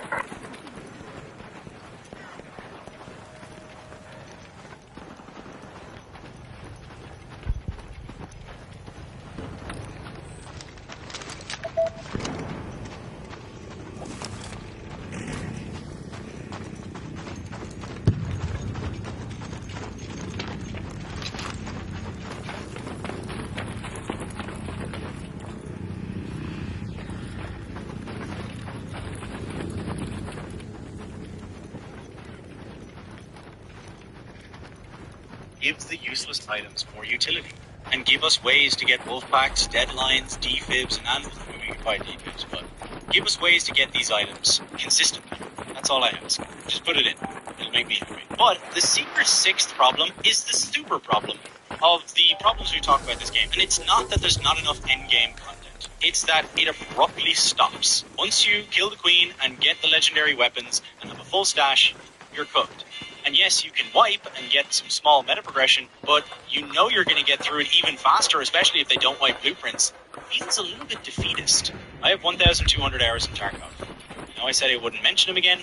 P: Give the useless items more utility. And give us ways to get wolfpacks, deadlines, defibs, and anvils. I mean, we can buy defibs, but give us ways to get these items consistently. That's all I ask. Just put it in. It'll make me happy. But the secret 6th problem is the super problem of the problems we talk about this game. And it's not that there's not enough endgame content. It's that it abruptly stops. Once you kill the queen and get the legendary weapons and have a full stash, you're cooked. And yes, you can wipe and get some small meta progression, but you know you're going to get through it even faster, especially if they don't wipe blueprints. It feels a little bit defeatist. I have 1,200 hours in Tarkov. I know I said I wouldn't mention him again,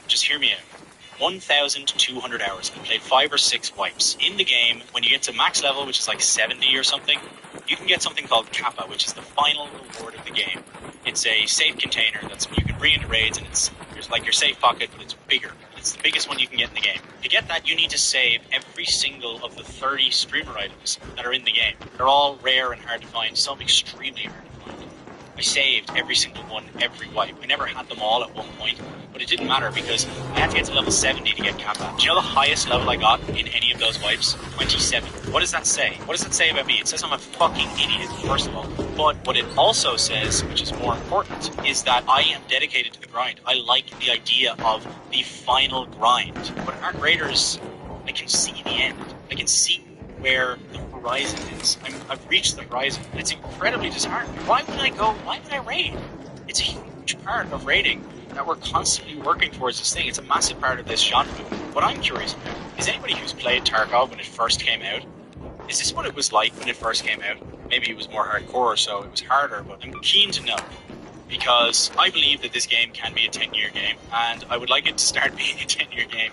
P: just hear me out. 1,200 hours. I played 5 or 6 wipes. In the game, when you get to max level, which is like 70 or something, you can get something called Kappa, which is the final reward of the game. It's a safe container that you can bring into raids, and it's like your safe pocket, but it's bigger. It's the biggest one you can get in the game. To get that, you need to save every single of the 30 streamer items that are in the game. They're all rare and hard to find, some extremely hard to find. I saved every single one, every wipe. I never had them all at one point, but it didn't matter because I had to get to level 70 to get combat. Do you know the highest level I got in any of those wipes? 27. What does that say? What does that say about me? It says I'm a fucking idiot, first of all. But what it also says, which is more important, is that I am dedicated to the grind. I like the idea of the final grind. But Ark Raiders, I can see the end. I can see where the horizon is. I've reached the horizon, and it's incredibly disheartening. Why would I raid? It's a huge part of raiding that we're constantly working towards this thing. It's a massive part of this genre. What I'm curious about is anybody who's played Tarkov when it first came out, is this what it was like when it first came out? Maybe it was more hardcore, so it was harder, but I'm keen to know. Because I believe that this game can be a 10-year game, and I would like it to start being a 10-year game.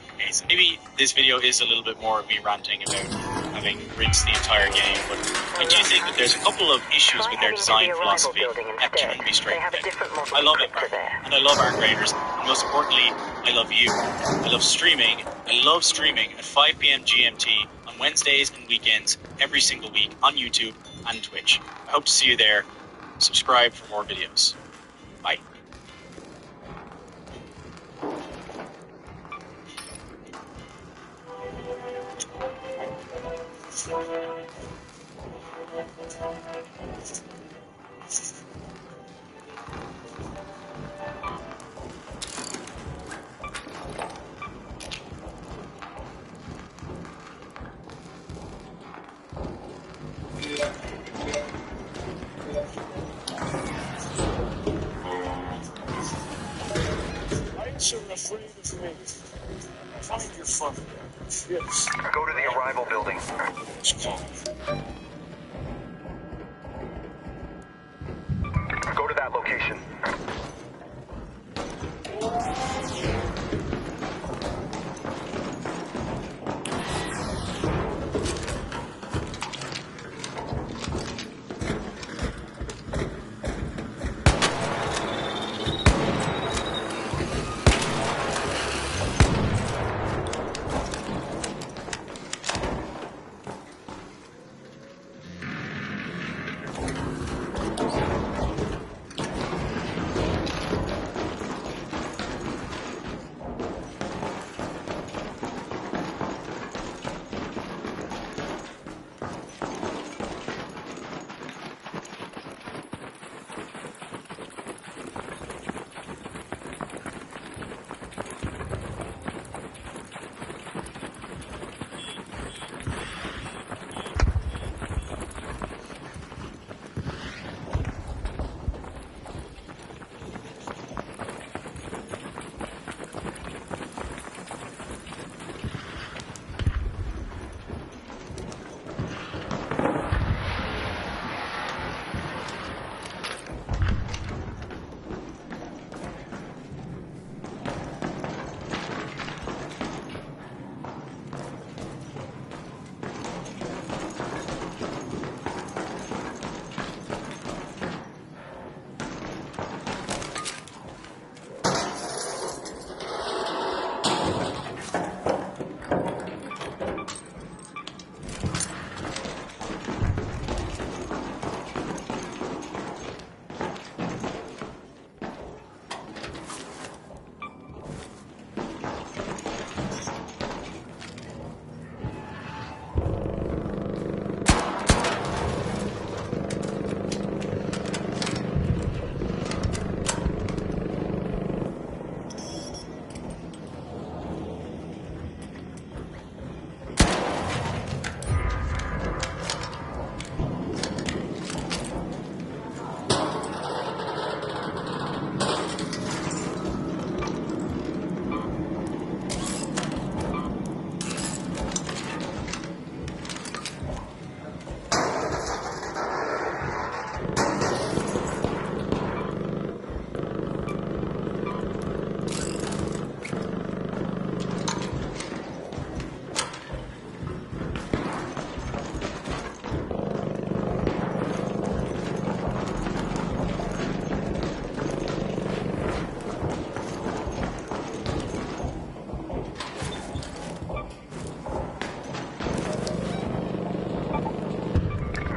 P: Maybe this video is a little bit more of me ranting about having rinsed the entire game, but I do think that there's a couple of issues with their design philosophy that can be straightened out. I love Empire, and I love Ark Raiders, and most importantly, I love you. I love streaming. I love streaming at 5 p.m. GMT on Wednesdays and weekends every single week on YouTube and Twitch. I hope to see you there. Subscribe for more videos. Bye.
Q: So afraid of me. Find your father. Yes.
A: Go to the arrival building.
Q: It's calm.
A: Go to that location.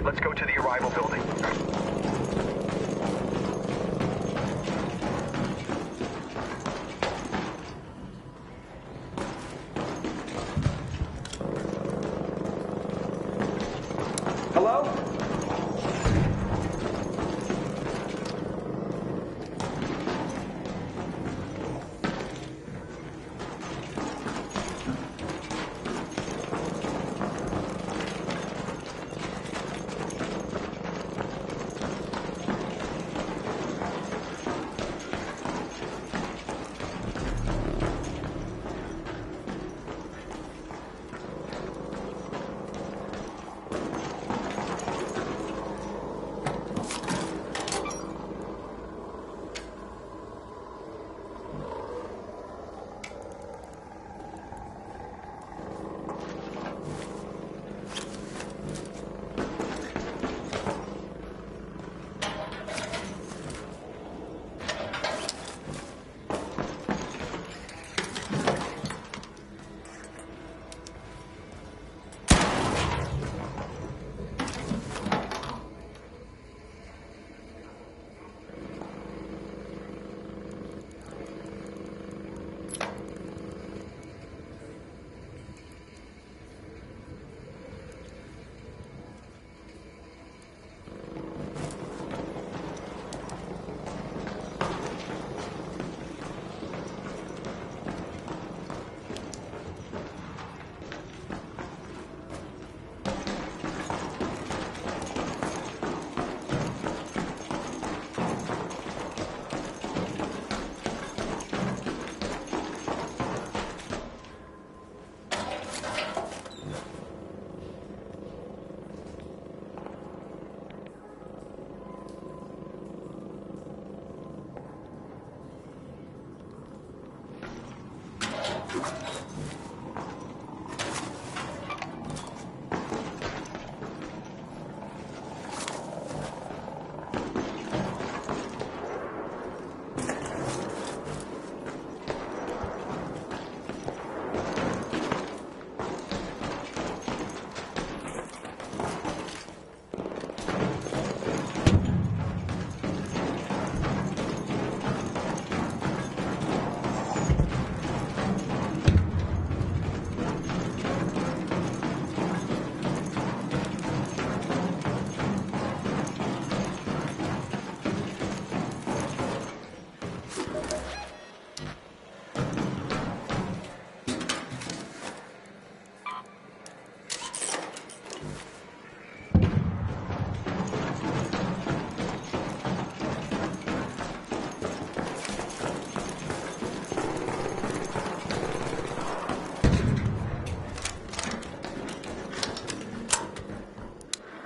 A: Let's go to the arrival building.
R: Hello?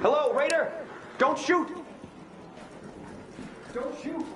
R: Hello, Raider! Don't shoot! Don't shoot!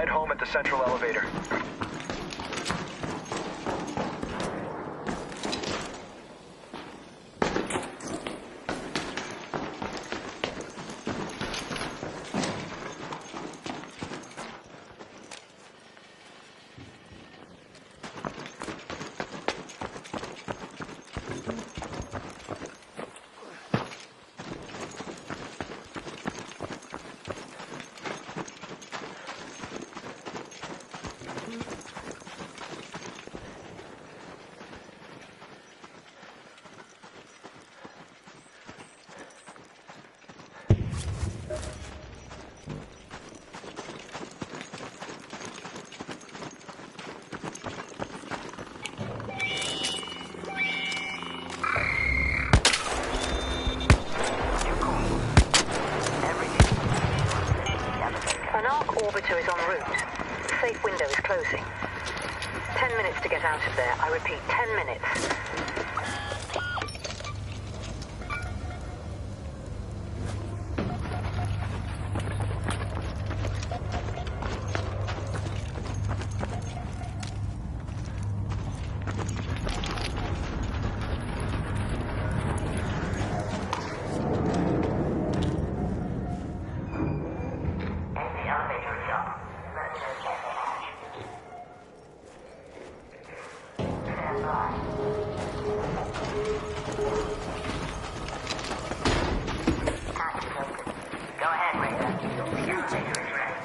A: Get home at the central elevator.
G: An arc orbiter is en route. The safe window is closing. 10 minutes to get out of there. I repeat, 10 minutes.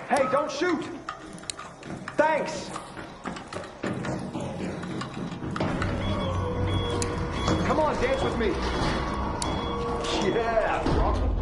R: Hey, don't shoot! Thanks! Come on, dance with me! Yeah, brother.